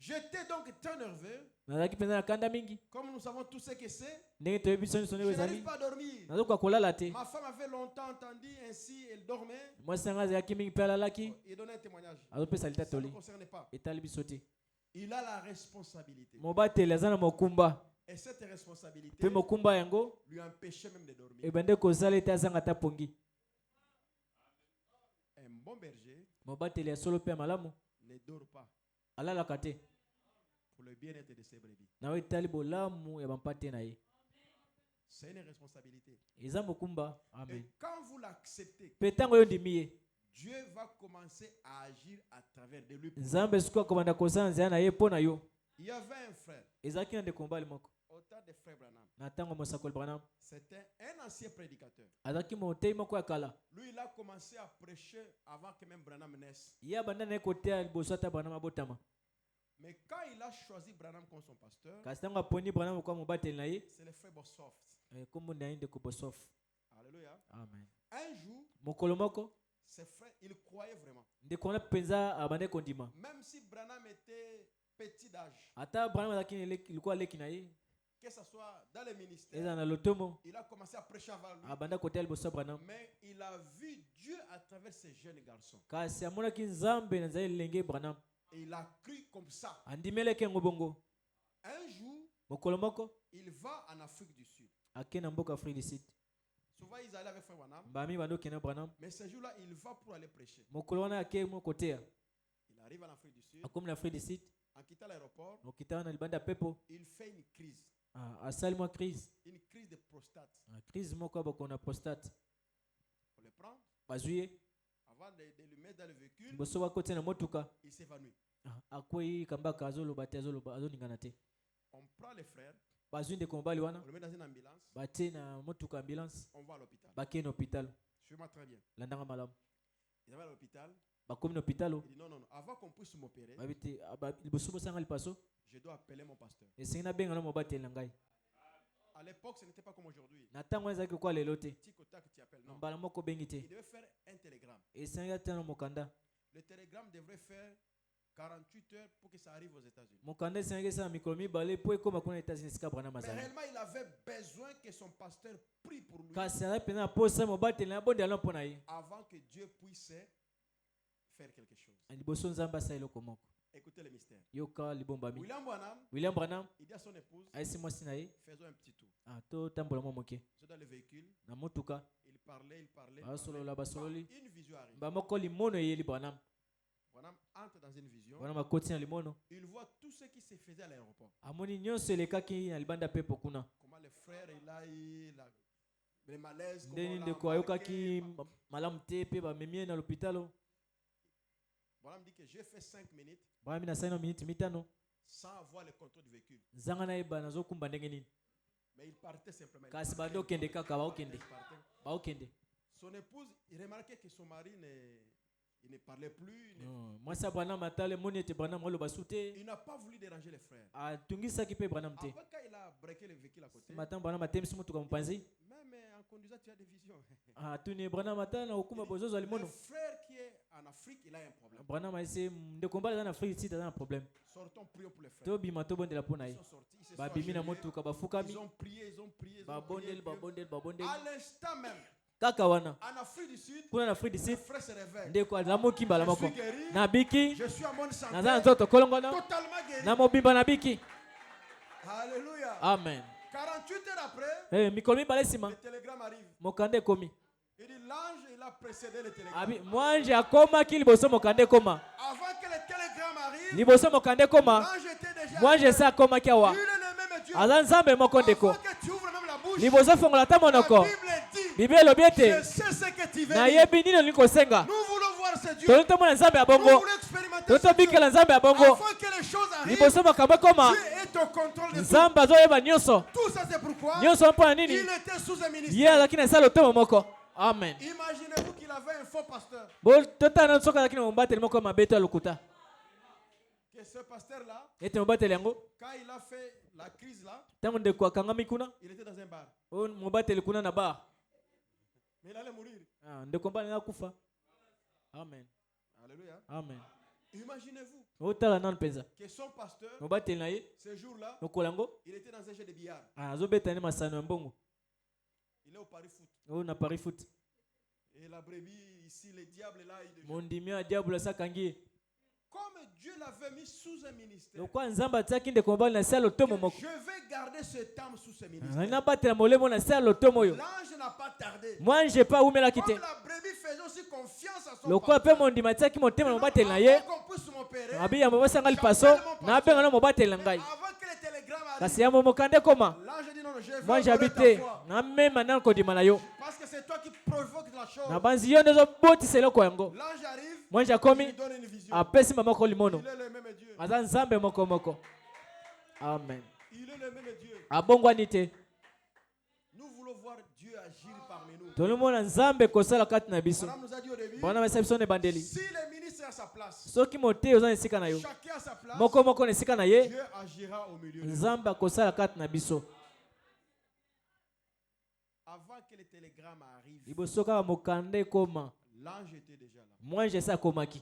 J'étais donc très nerveux. nazalaki mpenza na kanda mingi Comme nous savons tous ce que c'est. ndenge toyebi biso nyonso Je ndenge n'arrive ezali. pas à dormir. nazokoka kolala te. Ma femme avait longtemps entendu ainsi, elle dormait. mwasi na ngai azalaki mingi mpe alalaki. Il donnait un témoignage. azopesa lita Ça ne toli concerne pas. etali biso te. Il a la responsabilité. mobateli aza na mokumba Et cette responsabilité mpe mokumba yango lui empêchait même de dormir. ebande kozala ete azanga ata pongi. Un bon berger mobateli ya solo mpe ya malamu ne dort pas alalaka te pour le bien-être de ses brebis. na oyo etali bolamu ya bampate na ye. C'est une responsabilité. eza mokumba. amen. Et quand vous l'acceptez, mpe ntango oyo ndimi ye Dieu va commencer à agir à travers de lui. nzambe sikoyo akobanda kosala nzela na ye mpo na yo. Il y avait un frère, ezalaki na ndeko mobali moko au temps de frère Branham. na ntango mosakoli branam C'était un ancien prédicateur. azalaki motei moko ya kala. Lui, il a commencé à prêcher avant que même Branham naisse. ye abanda na ye koteya liboso ata branam abotama. Mais quand il a choisi Branham comme son pasteur, kasi ntango aponi branam kwa mobateli na ye c'est le frère Bossoft. kombo na ye ndeko bosof. Alléluia. amen. Un jour, mokolo moko ses frères, ils croyaient vraiment. ndeko wana mpenza abande kondima. Même si Branham était petit d'âge, ata branam azalaki likoa aleki na ye que ce soit dans le ministère, eza na lotomo il a commencé à prêcher avant lui. abanda koteya liboso ya branam. Mais il a vu Dieu à travers ces jeunes garçons. kasi amonaki nzambe na nzali elenge branam Et il a cru comme ça. andimeleki yango bongo. Un jour, mokolo moko il va en Afrique du Sud. ake na mboka afrique du sud. Souvent, ils allaient avec frère Branham. mbami bando okende branam. Mais ce jour-là, il va pour aller prêcher. mokolo wana ake mo koteya Il arrive en Afrique du Sud. akomi na afrique du sud. En quittant l'aéroport, okita wana libanda ya pepo il fait une crise. asali mwa crise. Une crise de prostate. crise moko ya bokono na prostate. On le prend. bazwi ye Avant de le mettre dans le véhicule, liboso bakotia na motuka. il s'évanouit. akwei kambaka azoloba te azoningana te. On prend les frères, bazwi ndeko mobali wana on le met dans une ambulance, batie na motuka ambulance on va à l'hôpital. bakei na hôpital. Suis-moi très bien. landanga malamu Il va à l'hôpital. bakomi na hôpital. Il dit non, non, non. Avant qu'on puisse m'opérer, babi te liboso bosanga lipaso je dois appeler mon pasteur. esengi nabenga na mobateli na ngai. À l'époque, ce n'était pas comme aujourd'hui. na ntango wana ezalaki lokwa lelo te. Tic au tac, tu appelles. Non. mbala moko bengi Il te. devait faire un télégramme. esengi ata na mokanda. Le télégramme devrait faire 48 heures pour que ça arrive aux États-Unis. mokanda esengi esala mikolo mibale mpo ekóma kuna etats-unis esika branam Mais azali. réellement, il avait besoin que son pasteur prie pour lui kasi azali mpenza na posa mobateli na bondela mpo na ye avant que Dieu puisse faire quelque chose. liboso nzambe asala eloko moko. Écoutez le mystère. yoka libombami. William Branham, william branam il dit à son épouse, ayesi mwasi na ye faisons un petit tour. totambola mwa moke Ils sont dans le véhicule, na motuka. il parlait. basolola basololi Une vision arrive. mbala moko limono eyeli branam. Branham entre dans une vision. Bwana makoti na limono. Il voit tout ce qui se faisait à l'aéroport. Amoni nyonso elekaki na libanda pepo kuna. Comment les frères, il a eu les malaises. Ndeni ndeko ayokaki malamu te pe bamemie na l'hôpital. Branham dit que j'ai fait 5 minutes Bwana mina saina minute mitano. sans avoir le contrôle du véhicule. Zanga na eba nazo kumba ndenge nini. Mais il partait simplement. Kasi bando kende kaka ba okende. Il partait. Ba okende. Son épouse, il remarquait que son mari il ne parlait plus. Moi ça bwana matale moni ete bwana molo basute. Il n'a pas voulu déranger les frères. A tungisa ki pe bwana mte. Après, quand il a breaké le véhicule à côté, Matin bwana matemsi mutu ka mpanzi. même en conduisant, tu as des visions. Ah tuni bwana matana okuma bozozo Le limono. frère qui est en Afrique, il a un problème. Bwana maise ndeko mbala na Afrique sita na problème. Sortons, prions pour les frères. To bima to bondela pona Ils yi. sont sortis, ils se sont Ba bimi na agenouillés. motu ka bafukami. Ils ont prié, ils ont prié. Ba bondel ba bondel ba bondel. À l'instant même, Kaka wana. en Afrique du Sud, Kuna na Afrique du les Sud. frères se réveillent. Ndeko alamu kimba la Je moko. suis guéri. Na biki. Je suis en bonne santé. Na za nzoto kolongono. Totalement guéri. Na mobimba na biki. Alléluia. Amen. 48 heures après, Mikolo mibale sima. le télégramme arrive. Mokande komi. Il dit l'ange, il a précédé le télégramme. Abi mwanje akoma ki liboso mokande koma. Avant que le télégramme arrive, Liboso mokande koma. l'ange était déjà Mwanje arrivé. sa akoma ki awa. Il est le même Dieu. Aza nzambe moko ndeko. Avant que tu ouvres même la bouche, Liboso fongola ta la monoko. Bible dit, Biblia elobi je ete sais ce que tu veux na dire. yebi nini olingi kosenga. Nous voulons voir ce Dieu. Toli tomona nzambe ya Nous bongo. voulons expérimenter Toli ce Dieu. tobikela nzambe ya bongo. Avant que les choses arrivent, Liboso makambo ekoma. Dieu est au contrôle de tout. Nzambe azoyeba nyonso. Tout ça, c'est pourquoi Nyonso mpona nini? il était sous un Ye ministère. azalaki na esala lotomo moko. Amen. Imaginez-vous qu'il avait un faux pasteur. Bo totana soki azalaki na mobateli moko mabe to ya lokuta. Que ce pasteur-là, Ete mobateli yango. quand il a fait la crise là, Ntango ndeko akangami kuna. il était dans un bar. O mobateli kuna na bar. Mais il allait mourir. Ndeko mbali nakufa. Amen. Alléluia. Amen. Imaginez-vous Otala nanu mpenza. que son pasteur, Mobateli na ye. ce jour-là, Mokolo yango. il était dans un jeu de billard. Azobeta ne masano ya mbongo. Il est au Paris Foot. O na Paris foot. Et la brebis, ici, le diable, là, il joue. Mondimi ya diable asakangi ye. Comme Dieu l'avait mis sous un ministère, Lokwa nzambe atiaki ndeko mbali na esala lotomo moko. je vais garder cet homme sous ce ministère. Nabatela molemo na esala lotomo oyo. L'ange n'a pas tardé. Mwanje pa umelaki te. Comme la brebis faisait aussi confiance à son Lokwa pe mondimi atiaki motema na mobateli na ye. avant qu'on puisse m'opérer, Abi yambo basanga lipaso na benga na mobateli na mais ngai. avant que le télégramme arrive, Kasi yambo mokande koma. l'ange dit non, non, je vais Mwanje honorer habite ta foi. na mema na kodima na yo. Parce que c'est toi qui provoque la chose. Na banzi yo ndezo botisa eloko yango. L'ange arrive, Mwanje il akomi lui donne une vision. apesi mamoko limono. Il est le même Dieu. Aza nzambe moko moko. Amen. Il est le même Dieu. Abongwani te. Nous voulons voir Dieu agir parmi nous. Tolomona nzambe kosala kati na biso. Madame nous a dit au début, Bwana mesa biso ne bandeli. si le ministre est à sa place, Soki mote oza na esika na yo. chacun à sa place, Moko moko na esika na ye. Dieu agira au milieu de nous. Nzambe akosala kati na biso. Avant que le télégramme arrive, Liboso kaka mokande ekoma. l'ange était déjà là. Mwanje esi akomaki.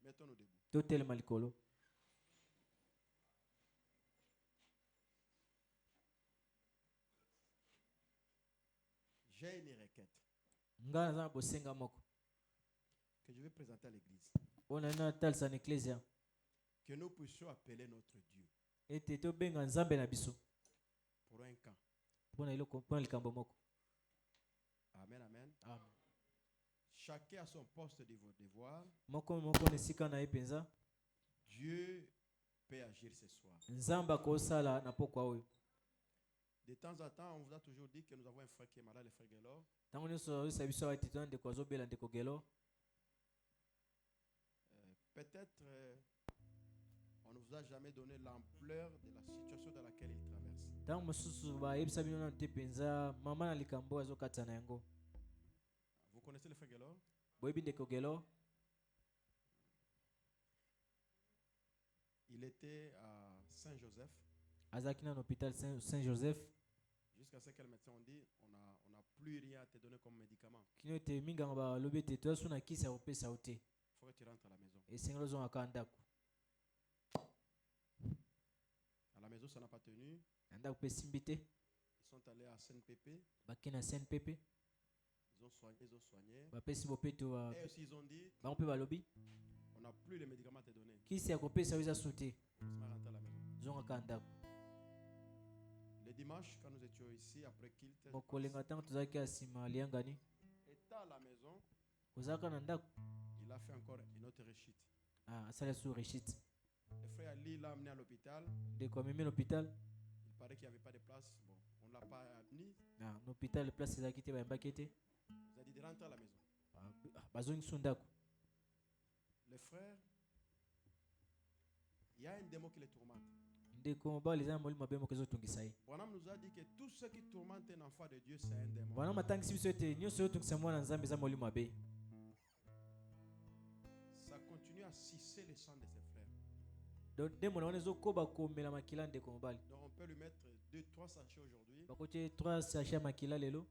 Mettons-nous debout. Totelema likolo. J'ai une requête Nga naza na bosenga moko. que je vais présenter à l'église. Ona na talisa na ecclesia. Que nous puissions appeler notre Dieu Ete tobenga nzambe na biso. pour un camp. Mpona eloko mpona likambo moko. Amen, amen. Amen. Chacun a son poste de devoir. Moko moko na esika na ye mpenza. Dieu peut agir ce soir. Nzambe akosala na pokwa oyo. De temps en temps, on vous a toujours dit que nous avons un frère qui est malade, le frère Gelor. Ntango nyonso oyebisa biso awa ete tona ndeko azobela ndeko gelo. Peut-être on ne vous a jamais donné l'ampleur de la situation dans laquelle il traverse. Ntango mosusu bayebisa bino nanu te mpenza mama na likambo oyo azokatisa na yango. Vous connaissez le frère Gelor? Boyebi ndeko gelo. Il était à Saint-Joseph. Azalaki na hôpital Saint-Joseph. Jusqu'à ce que le médecin dit, on n'a plus rien à te donner comme médicament. Kino ete minganga balobi ete toasu na kisi ya kopesa yo te. Il faut que tu rentres à la maison. Esengeli ozongaka ndako. À la maison, ça n'a pas tenu. Na ndako mpe simbi te. Ils sont allés à CNPP. Bake na CNPP. Ils ont soigné. Bapesi bopeto Et aussi, ils ont dit, bango mpe balobi on n'a plus les médicaments à te donner. kisi ya kopesa yo eza su te. On va rentrer à la maison. Zongaka ndako. Le dimanche, quand nous étions ici, après Kilt, Mokolenga ntango tozalaki ya nsima liangani. étant à la maison, kozalaka na ndako. il a fait encore une autre réussite. asala sur rechite Le frère Ali l'a amené à l'hôpital. ndeko amemi na hôpital Il paraît qu'il n'y avait pas de place. Bon, on ne l'a pas admis. na hôpital place ezalaki te bayambaki te Il nous a dit de rentrer à la maison. bazongisa ndako. Le frère, il y a un démon qui les tourmente. ndeko mobali eza na molimo mabe moko ezotungisa ye. Branham nous a dit que tout ce qui tourmente un enfant de Dieu, c'est un démon. Bwana matangisi biso ete nyonso ezotungisa mwana nzambe eza molimo mabe. Ça continue à sucer le sang de ses frères. donc nde mona wana ezokoba komela makila ndeko mobali. Donc on peut lui mettre 2-3 sachets aujourd'hui. bakotie 3 sachet ya makila lelo.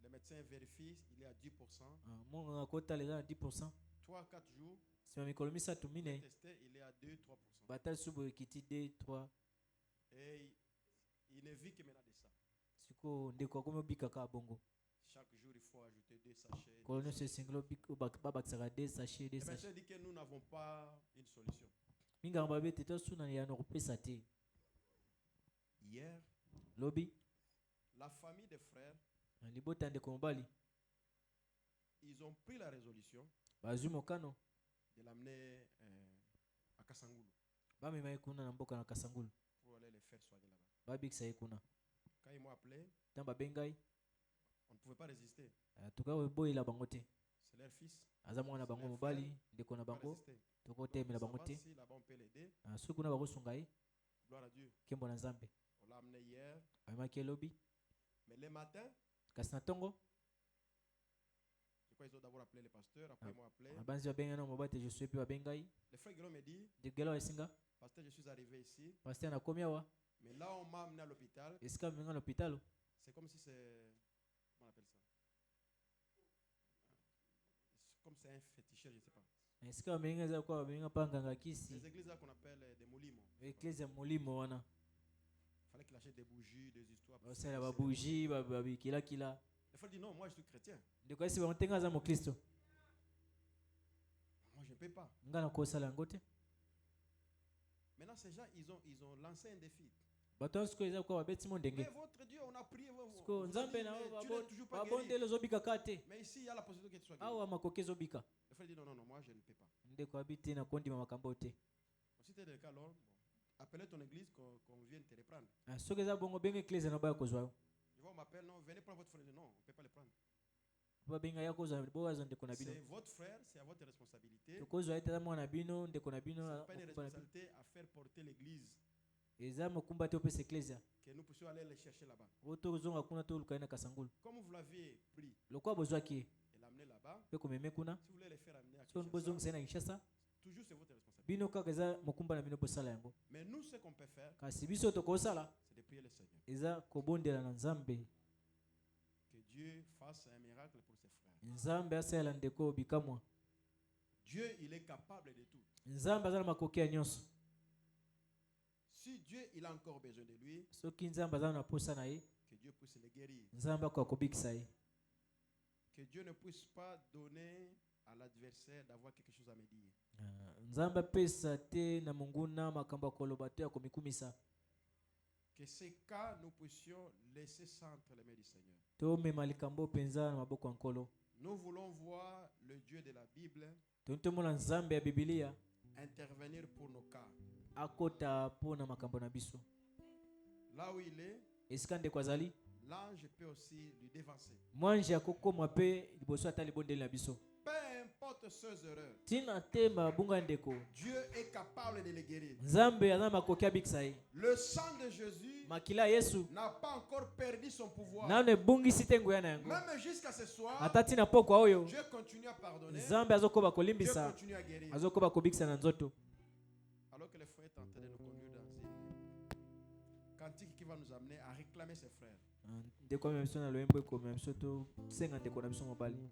Le médecin vérifie, il est à 10%. mongo akotala eza na 10%. 3-4 jours, nsima mikolo misato mine testé, il est à 2-3%. batali subu ekiti 2-3 Et il ne vit que maintenant de ça. siko ndeko akomi obikaka bongo. Chaque jour, il faut ajouter 2 sachets. kolo nyonso esengeli babakisaka 2 sachet 2 Le sachet. médecin dit que nous n'avons pas une solution. mingaka babe te tosuna ya na kopesa te. Hier, lobi la famille des frères, libota ya ndeko mobali ils ont pris la résolution bazwi mokano de l'amener à Kassangulu bamema ye kuna na mboka na kasangulu pour aller les faire soigner là-bas. babikisa ye kuna. Quand ils m'ont appelé, ntango babengai on ne pouvait pas résister. tuka boyela bango te. C'est leur fils. aza mwana na bango mobali ndeko na On ne peut pas bango résister. tokotemela Ça bango va, te. si là-bas on peut l'aider, soki kuna bakosunga ye gloire à Dieu. nkembo na nzambe. On l'a amené hier, bamemaki ye lobi mais le matin, kasi na ntongo je crois qu'ils ont d'abord appelé le pasteur, après ils m'ont appelé. banzi babengai na mobali te josue mpe babengai Le frère Guillaume me dit, degelo esinga pasteur, je suis arrivé ici, paster nakomi awa mais là on m'a amené à l'hôpital. esika bamenga na hôpital C'est comme si c'est, comment on appelle ça? C'est comme c'est un féticheur, je ne sais pas. esika bamenga eza kwa bamenga mpa nganga kisi Les églises là qu'on appelle des molimos. eklise ya molimo wana Il fallait qu'il achète des bougies, des histoires. pour basala faire ces- babugi babikilakila. Le frère dit non, moi je suis chrétien. ndeko esi bango te nga aza mokristo Moi je ne peux pas. nga na kosala yango te. Maintenant ces gens, ils ont lancé un défi. bato wana sikoyo eza kwa babeti mo ndenge Mais votre Dieu, on a prié. sikoyo vous a nzambe dit, na mais tu n'es toujours pas guéri. babondeli ozobikaka te. Mais ici, il y a la possibilité que tu sois guéri. awa makoki ezobika. Le frère dit non, non, non, moi je ne peux pas. ndeko abi te nakondima makambo te. Si c'était le cas, alors, bon, appelez ton église qu'on vienne te reprendre. soki eza bongo benga eklise na baya kozwa yo. Je vois, on m'appelle, non, venez prendre votre frère. Je dis, non, on ne peut pas le prendre. babenga ya kozwa boazwa ndeko na bino. C'est votre frère, c'est à votre responsabilité. tokozwa ye te aza mwana na bino ndeko na Ce bino n'est pas une mokumba na bino. responsabilité à faire porter l'église, eza mokumba te opesa eklezia que nous puissions aller les chercher là-bas. oyo tozonga kuna toluka ye na kasangulu Comme vous l'aviez pris lokola bozwaki ye et l'amener là-bas, mpe komeme kuna si vous voulez les faire amener à soki bozongisa ye na kinshasa toujours c'est votre responsabilité. bino kaka eza mokumba na bino bosala yango. Mais nous, ce qu'on peut faire, kasi biso tokosala c'est de prier le Seigneur. eza kobondela na nzambe. Que Dieu fasse un miracle pour ses frères. nzambe asalela ndeko bikamwa. Dieu, il est capable de tout. nzambe aza na makoki ya nyonso. Si Dieu, il a encore besoin de lui, soki nzambe aza na posa na ye que Dieu puisse le guérir. nzambe akoka kobikisa ye. Que Dieu ne puisse pas donner à l'adversaire d'avoir quelque chose à me dire. nzambe apesa te na monguna makambo ya koloba te ya komikumisa. Que ces cas, nous puissions laisser ça entre les mains du Seigneur. tomema likambo mpenza na maboko ya nkolo. Nous voulons voir le Dieu de la Bible toni tomona nzambe ya bibilia intervenir pour nos cas. akota mpo na makambo na biso. Là où il est, esika ndeko azali l'ange peut aussi lui devancer. mwanji akokoma mpe liboso ata libondeli na biso. Peu importe ses erreurs, ntina te mabunga ndeko Dieu est capable de les guérir. nzambe aza na makoki abikisa ye. Le sang de Jésus makila ya yesu n'a pas encore perdu son pouvoir. nano ebungisi te nguya na yango. Même jusqu'à ce soir, ata ntina pokwa oyo Dieu continue à pardonner. nzambe azokoba Dieu kolimbisa continue à guérir. azokoba kobikisa na nzoto. Alors que le frère est en train de nous conduire dans une cantique qui va nous amener à réclamer ses frères. ndeko amema biso na loyembo ekomema biso tosenga ndeko na biso mobali.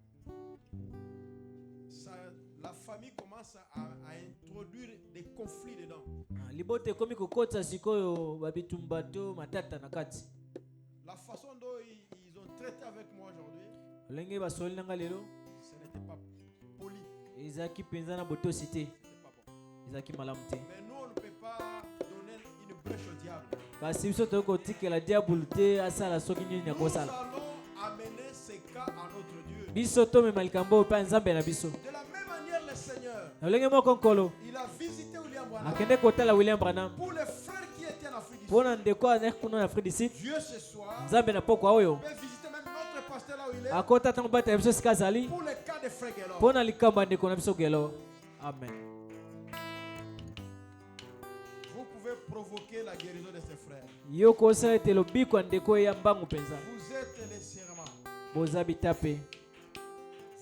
La famille commence à introduire des conflits dedans. libota ekomi kokotisa sikoyo babitumba to matata na kati. La façon dont ils ont traité avec moi aujourd'hui, olenge basoli nanga lelo ce n'était pas poli. ezalaki mpenza na botosi te, C'était pas bon. ezalaki malamu te. Mais nous, on ne peut pas donner une brèche au diable. kasi biso toyei kotikela diabulu te asala soki nini ya Nous kosala. allons amener ces cas à notre Dieu. biso tomema likambo oyo mpe nzambe na biso. De la même manière, le lolenge moko nkolo il a visité William Branham. akende kotala William Branham Pour les frères qui étaient en Afrique du Sud, mpona ndeko aneki kuna na Afrique du Sud Dieu ce soir nzambe na pokwa oyo peut visiter même notre pasteur là où il est. akota ntango batela biso esika azali Pour le cas de frère Guélor. mpona likambo ya ndeko na biso gelo amen. Vous pouvez provoquer la guérison de ses frères. yo kosala ete lobiko ya ndeko eya mbangu mpenza Vous êtes les serments. boza bitape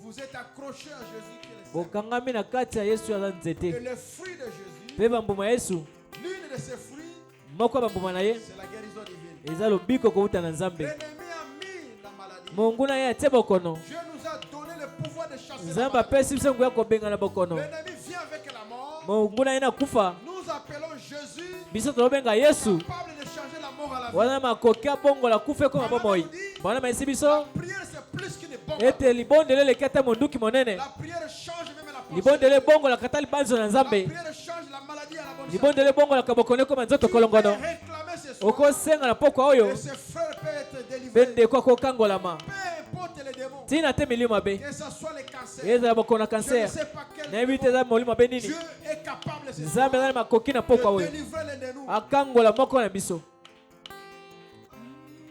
Vous êtes accrochés à Jésus qui est le serment. bokangami na kati ya yesu aza Et nzete le fruit de Jésus, mpe bambuma ya yesu l'une de ses fruits, moko ya bambuma na ye c'est la guérison divine. eza lobiko kowuta na nzambe. L'ennemi a mis la maladie. Mungu na ye atie bokono Dieu nous a donné le pouvoir de chasser la nzambe maladie. apesi biso nguya ya kobengana bokono. L'ennemi vient avec la mort. Mungu na ye na kufa Nous appelons Jésus biso tolobenga yesu capable de changer la mort à la vie. wana makoki abongola kufa ekoma bomoi. Bwana maisi biso La prière c'est plus qu'une bombe. ete libondele eleki ata monduki monene. La prière change même la pensée. Libondele ebongolaka ata libanzo na La nzambe. prière change la maladie à la bonne santé. Libondele ebongolaka bokono ekoma nzoto Tu peux kolongono. réclamer ce soir. Okosenga na pokwa oyo Et ses frères peuvent être mpe délivrés. ndeko akokangolama Peu importe les démons. ntina te milimo mabe Que ce soit les cancers. ezala bokono na Je ne kanser sais pas quel nayebi te démon. eza molimo mabe nini. Dieu est capable ce soir Nzambe aza na makoki na pokwa de oyo délivrer l'un de nous. akangola moko na biso.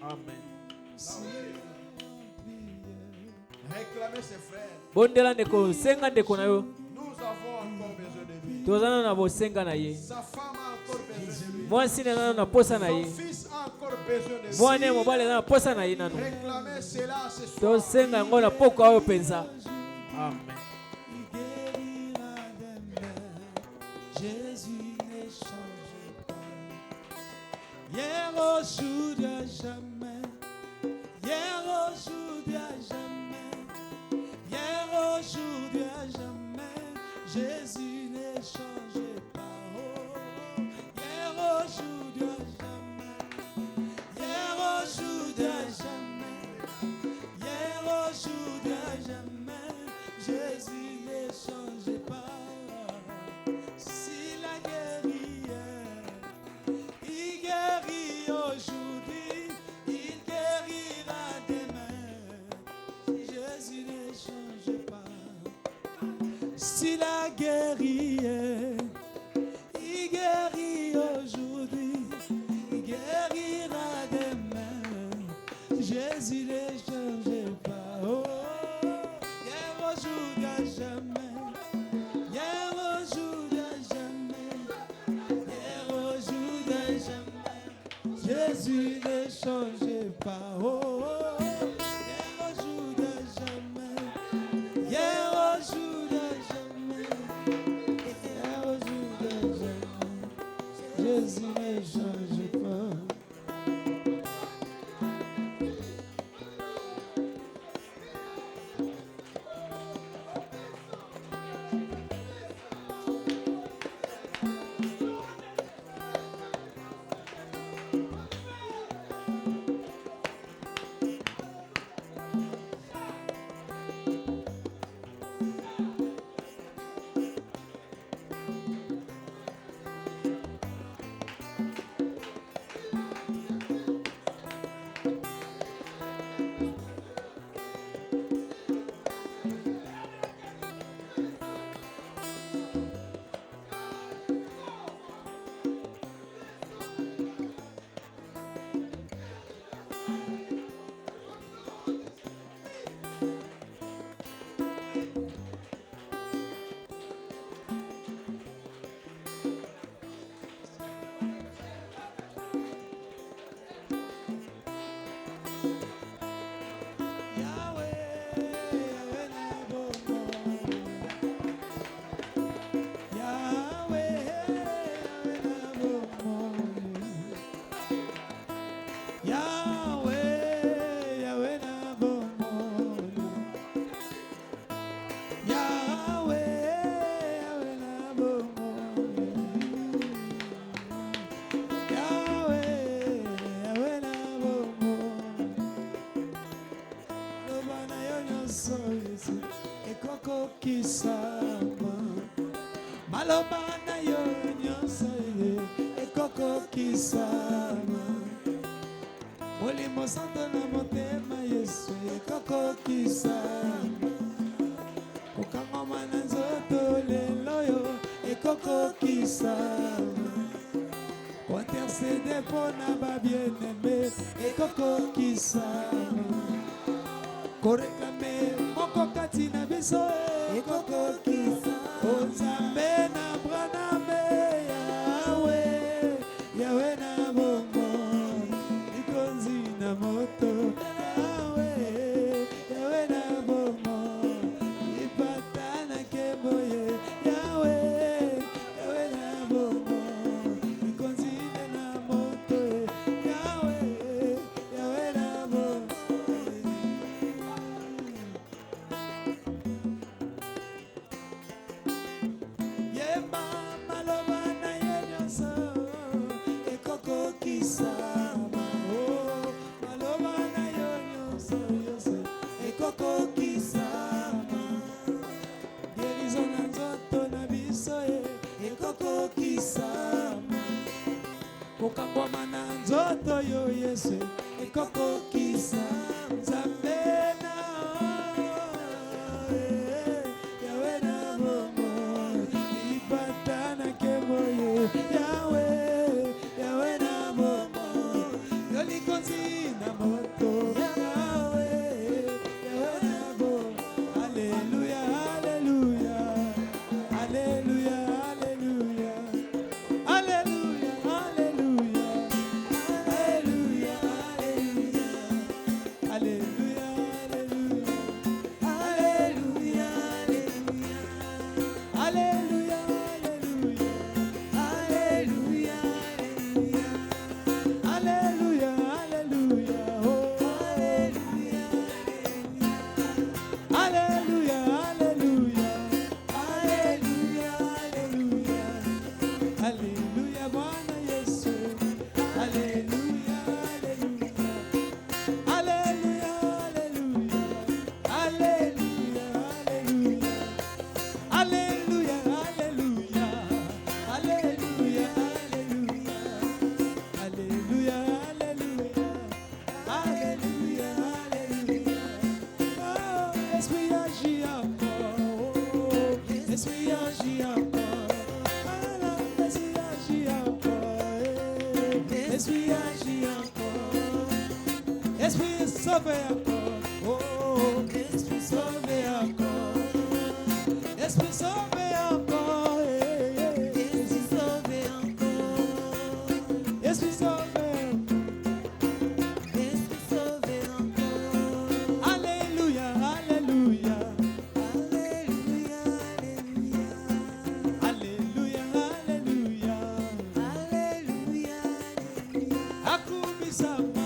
Amen. Réclamer ses frères. Bondela ndeko senga ndeko na yo Nous avons encore besoin de lui. toza nano na bosenga na ye. Sa femme a encore besoin de lui. Mwasi na nano na posa na Son ye. fils a encore besoin de Mwana ya lui. mobali aza na posa na ye nano. Réclamer cela ce soir. Tosenga yango na pokwa oyo mpenza. Amen. Jésus ne change pas. Hier, aujourd'hui, à jamais. Hier, aujourd'hui, à jamais. Hier, aujourd'hui, à jamais. Jésus ne change pas. Oh. Hier, aujourd'hui, à jamais. Hier, aujourd'hui, à jamais. Hier, aujourd'hui, à jamais. Jésus ne change pas. S'il a guéri hier, il guérit aujourd'hui, il guérira demain. Jésus ne change pas. S'il a guéri hier, il guérit aujourd'hui, il guérira demain. Jésus ne change pas. Oh, hier, aujourd'hui, à jamais. Hier, aujourd'hui, à jamais. Hier, aujourd'hui, à jamais. Jésus ne change pas. Oh, hier, aujourd'hui, à jamais. Hier, aujourd'hui, à jamais. Hier, aujourd'hui, à jamais. Jésus ne change pas. Maloba na yo nyonso ekoko kisama Molimo santo na motema Yesu ekoko kisama Kokangoma na nzoto lelo ekokokisama kointercede mpona babieneme ekokokisama koreklame moko kati na biso ekokokisama onzambe na braname yawe yawe na bongo likonzi na moto yawe yawe na bongo ipata na keboye yawe yawe na bongo likonzi na moto yawe yawe na bongo yeba maloba na ye nyonso ekokokisama maloba na yo nyonso yose ekokokisama guérison na nzoto na biso ekokokisama kokangwama na nzoto yo yesu ekokokisama nzambe na yawe na bongo ipata na keboye yawe yawe na bongo yo likonzi na moto yawe yawe na bongo aleluya aleluya aleluya aleluya aleluya aleluya aleluya aleluya aleluya aleluya aleluya aleluya aleluya oh aleluya aleluya aleluya aleluya Bwana Yesu aleluya aleluya aleluya aleluya aleluya aleluya aleluya aleluya aleluya aleluya aleluya aleluya oh esprit agit encore esprit agit encore esprit agit encore esprit agit encore esprit sauvé encore oh esprit sauvé encore esprit sauvé encore esprit sauvé encore esprit sauvé alléluia alléluia alléluia alléluia akumisama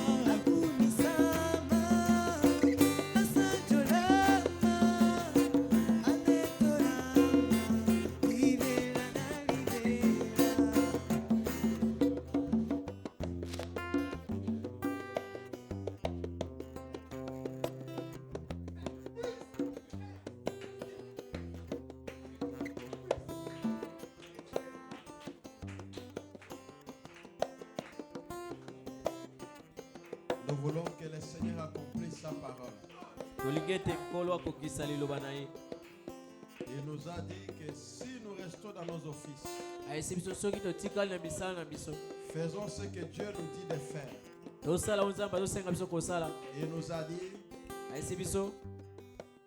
Nous voulons que le Seigneur accomplisse sa parole. tolingi ete nkolo akokisa liloba na ye. Il nous a dit que si nous restons dans nos offices, ayesi biso soki totikali na misala na biso faisons ce que Dieu nous dit de faire. tosala oyo nzambe azosenga biso kosala. Il nous a dit, ayesi biso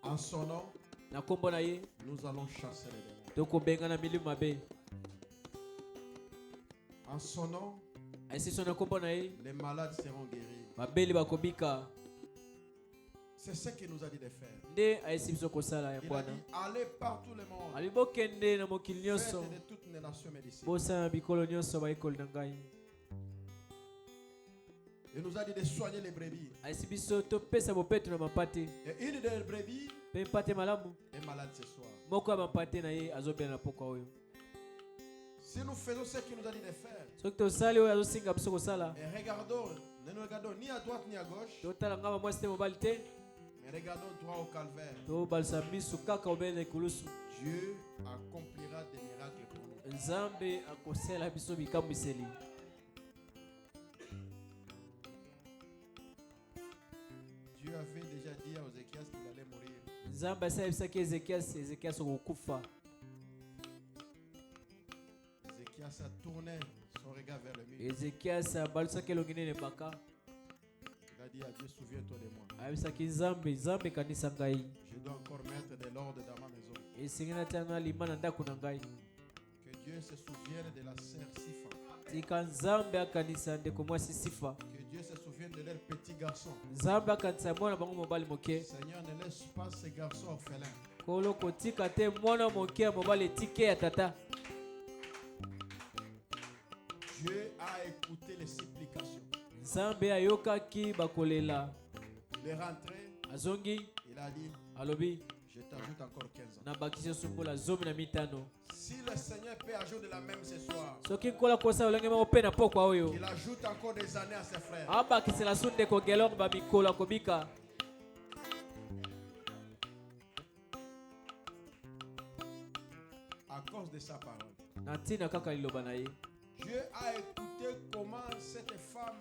en son nom, na nkombo na ye nous allons chasser les démons. tokobenga na milimu mabe. En son nom, ayesi biso na nkombo na ye les malades seront guéris. babeli bakobika. C'est ce qu'il nous a dit de faire. nde ayesi biso kosala ya Il a bwana. dit, allez partout le monde. ali bokende na mokili nyonso Faites de toutes les nations médecines. bosala na bikolo nyonso baekoli na ngai. Il nous a dit de soigner les brebis. ayesi biso topesa bopeto na mapate Et une des brebis mpe mpate malamu est malade ce soir. moko ya mapate na ye azobela na pokwa oyo. Si nous faisons ce qu'il nous a dit de faire, soki tosali oyo azosinga biso kosala et regardons, ne nous regardons ni à droite ni à gauche, totala ngamba mwasi te mobali te mais regardons droit au calvaire. tobalisa misu kaka obele na ekulusu. Dieu accomplira des miracles pour nous. nzambe akosala biso bikambwiseli. Dieu avait déjà dit à Ézéchias qu'il allait mourir. nzambe asalabisaki ezekiasi okokufa. Ézéchias a tourné son regard vers le mur. Ezekias abalusaki elongi nini baka Il a dit à Dieu, souviens-toi de moi. ayebisaki nzambe ekanisa ngai Je dois encore mettre de l'ordre dans ma maison. esengi natianga lima na ndako na ngai. Que Dieu se souvienne de la sœur Sifa. Tika nzambe akanisa ndeko mwasi Sifa. Que Dieu se souvienne de leur petit garçon. Nzambe akanisa mwana bango mobali moke. Seigneur, ne laisse pas ces garçons orphelins. Kolo kotika te mwana moke ya mobali etike ya tata. Dieu a écouté les supplications. Nzambe ayokaki bakolela. Il est rentré. Azongi Il a dit, alobi je t'ajoute encore 15 ans. na bakisi sumbola 15. Si le Seigneur peut ajouter la même ce soir, Soki nkola kosa olenge moko pe na pokwa oyo. qu'il ajoute encore des années à ses frères. Abakisela su ndeko gelongo ba mikolo akobika. À cause de sa parole. Na ntina kaka liloba na ye. Dieu a écouté comment cette femme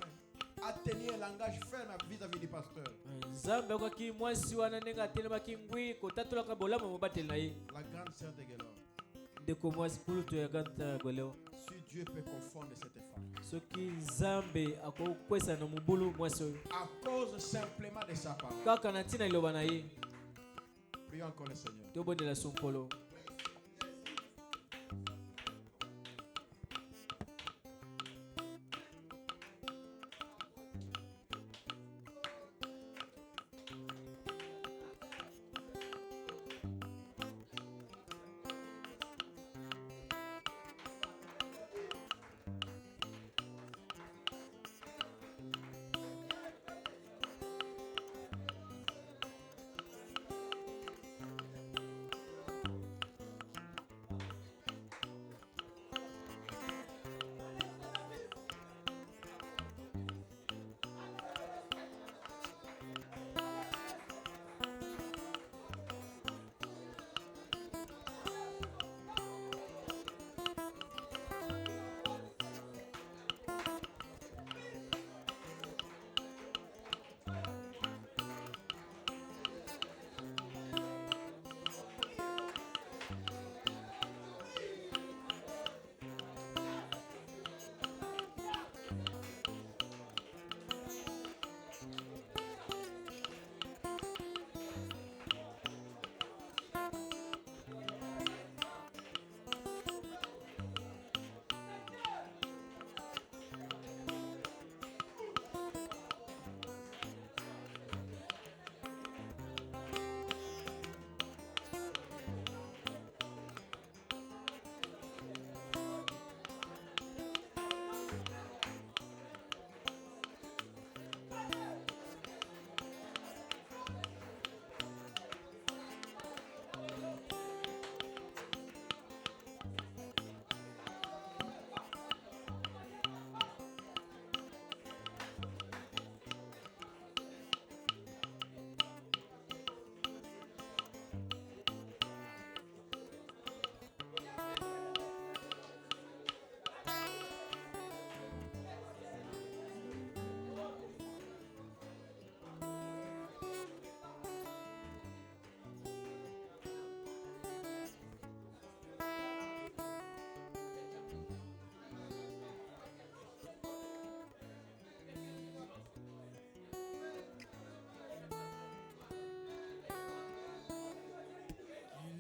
a tenu un langage ferme vis-à-vis du pasteur. Nzambe akaki mwasi wana ndenge atelemaki ngwi kotatolaka bolama mobateli na ye. La grande sœur de Guélor. Ndeko mwasi pulutu ya ganta goleo. Si Dieu peut confondre cette femme. Soki nzambe akokwesa na mobulu mwasi oyo. À cause simplement de sa parole. Kaka na ntina liloba na ye. Prions encore le Seigneur. Tobondela sonkolo.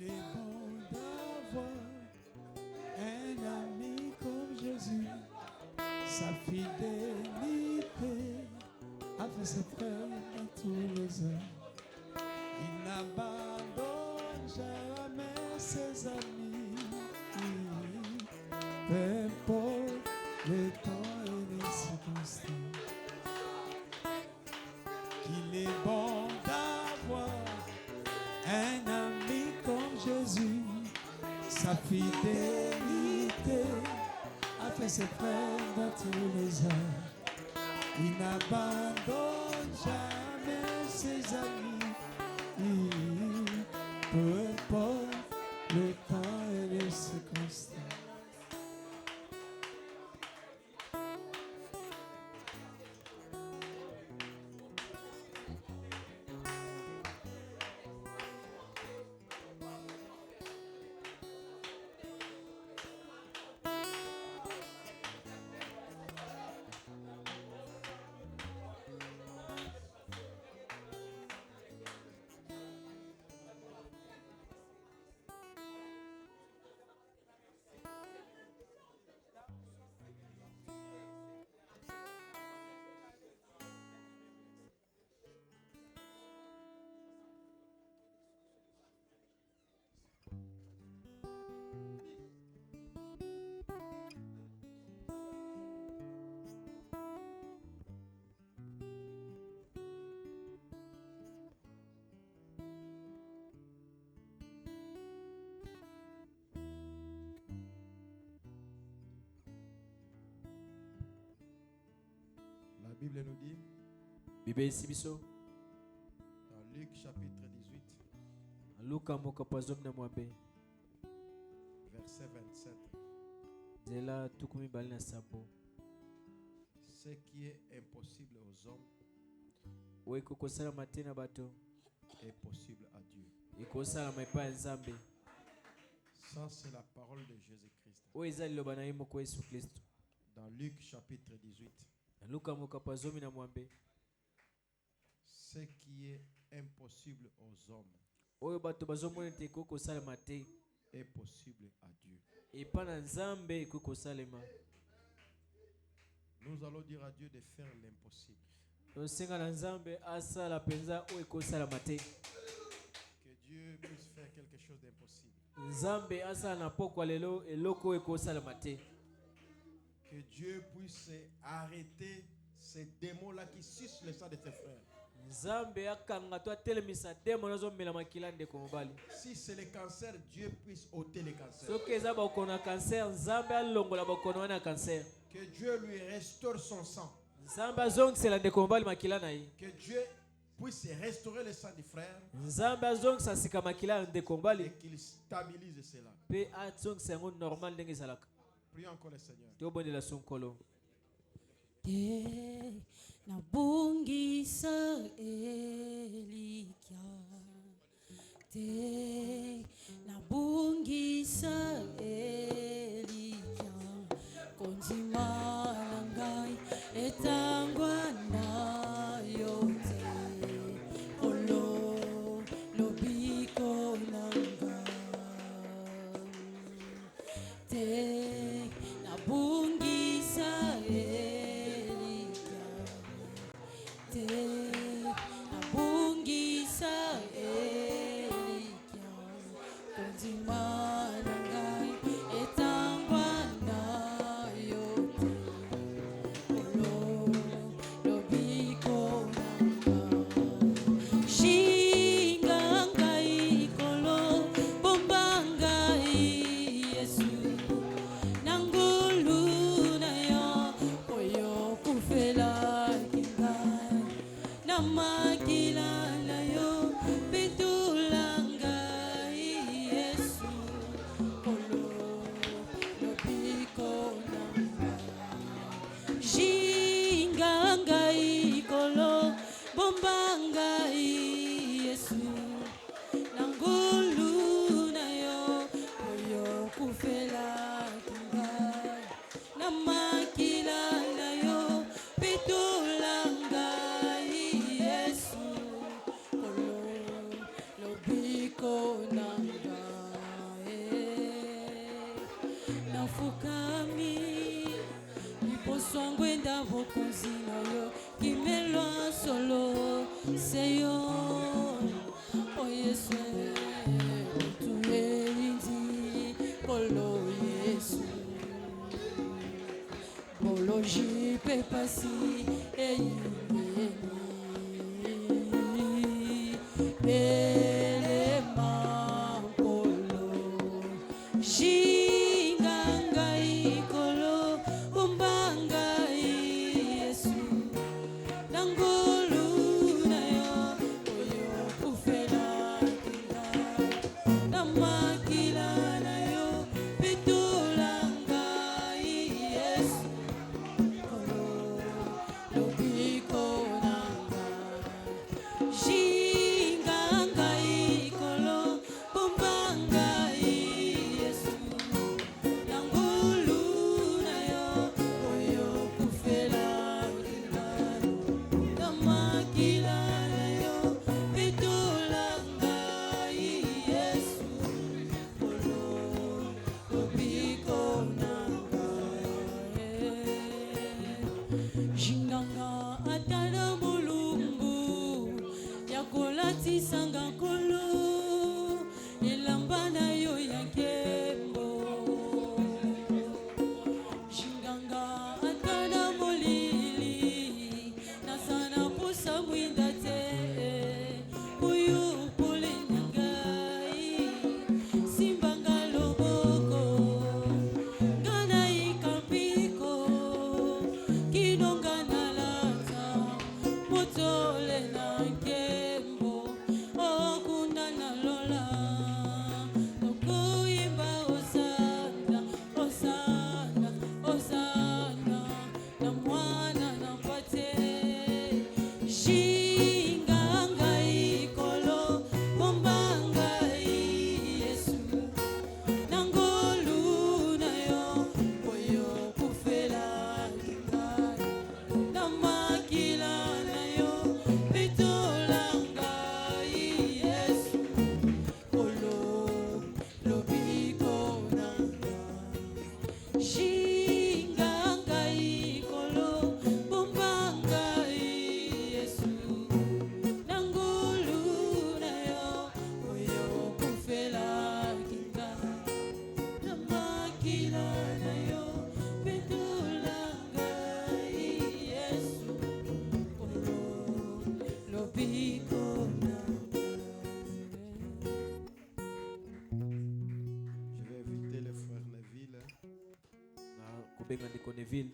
Il est bon d'avoir un ami comme Jésus. Sa fidélité a fait ses preuves dans tous les heures. Il n'abandonne jamais ses amis. Peu importe le temps et les circonstances. Qu'il est bon d'avoir un ami comme Jésus. Sa fidélité a fait ses preuves dans tous les heures. Il n'abandonne jamais ses amis. Peu importe le temps et les circonstances. Bible nous dit Bible isibiso dans Luc chapitre 18, Luka mokapazom na mwambe verset 27. nzela tukumi bali na sabo Ce qui est impossible aux hommes oyo ekokosalama te na bato est possible à Dieu. ekosalama epai ya nzambe. Ça, c'est la parole de Jésus-Christ. oyo eza liloba na ye moko yesu kristo. Dans Luc chapitre 18, na luka mokapazomi na mwambe ce qui est impossible aux hommes oyo bato bazomona ete ekoki kosalema te est possible à Dieu. epai na nzambe ekoki kosalema. Nous allons dire à Dieu de faire l'impossible. tosenga na nzambe asala mpenza oyo ekosalama te. Que Dieu puisse faire quelque chose d'impossible. nzambe asala na pokwa lelo eloko oyo ekosalama te. Que Dieu puisse arrêter ces démons-là qui sucent le sang de tes frères. nzambe akanga to atelemisa demo nazomela makila ndeko mobali. Si c'est le cancer, Dieu puisse ôter le cancer. soki eza bakono ya kanser nzambe alongola bakono wana ya kanser. Que Dieu lui restaure son sang. nzambe azongisela ndeko mobali makila na ye. Que Dieu puisse restaurer le sang du frère nzambe azongisa sika makila ya ndeko mobali et qu'il stabilise cela. mpe azongisa yango normal ndenge ezalaka. Prions encore le Seigneur. tobondela sonkolo. Te nabungisa Elikia, te nabungisa Elikia, konzima na ngai etangwa na yote, olo lobiko na ngai, te nabungisa te nabungisa Elikia, konzima na ngai etangwa na yote, olo lobiko na ngai, shinga ngai kolo bomba ngai Yesu, na ngolu na yo oyo kufela kingai, na makila na yo betula ngai Yesu, olo lobiko na ngai, jinga ngai kolo bomba ngai Yesu, na ngolu na yo oyo kufela kingai, na makila na yo betula ngai Yesu, olo lobiko na ngai, nafukami liboso yango enda bokonzi na yo, kimelwa solo seyo o Yesu, motu elindi polo Yesu, polo jipe pasi eyingeni elema polo jinga ngai kolo bomba ngai Yesu, na ngolu na yo oyo kufela kingai, na makila na yo betula ngai Yesu, olo lobiko na ngai, jinga ngai kolo bomba ngai Yesu, na ngolu na yo oyo kufela kingai, na makila na yo betula ngai Yesu, olo lobiko na ngai, jinganga atala mulungu yakolatisanga nkolo elamba na yo ya nkembo, jinganga atala molili nasana posa mwinda te, uyu pole na ngai simbanga loboko ngana ikambiko kinonga nalata tobenga ndeko Neville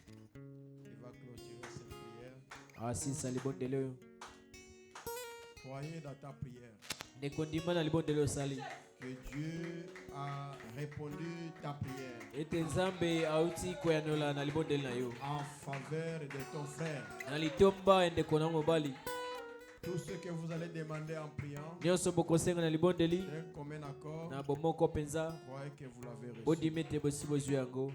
Il va clôturer cette prière. asisa libondeli oyo. Croyez dans ta prière Ndeko ndima na libondeli oyo osali que Dieu a répondu ta prière ete nzambe auti koyanola na libondeli na yo en faveur de ton frère. na litomba ya ndeko na mobali. Tout ce que vous allez demander en priant, Nyonso bokosenga na libondeli d'un commun accord, na bomoko penza croyez que vous l'avez reçu. bodimi ete bosi bozwi yango.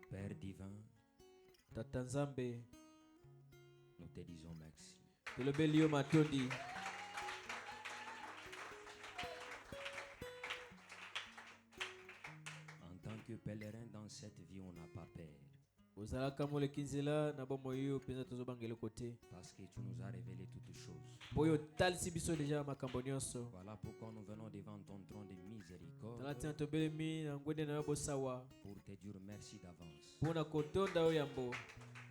Père divin, Tata nzambe nous te disons merci. tolobeli yo matondi. En tant que pèlerin dans cette vie, on n'a pas peur. ozalaka moleki nzela na bomoi oyo mpenza tozobangela kote Parce que tu nous as révélé toutes choses. mpo oyo otalisi biso deja makambo nyonso. Voilà pourquoi nous venons devant ton trône de miséricorde tala ntina tobelemi na ngwende na yo bosawa pour te dire merci d'avance. mpo na kotonda yo yambo.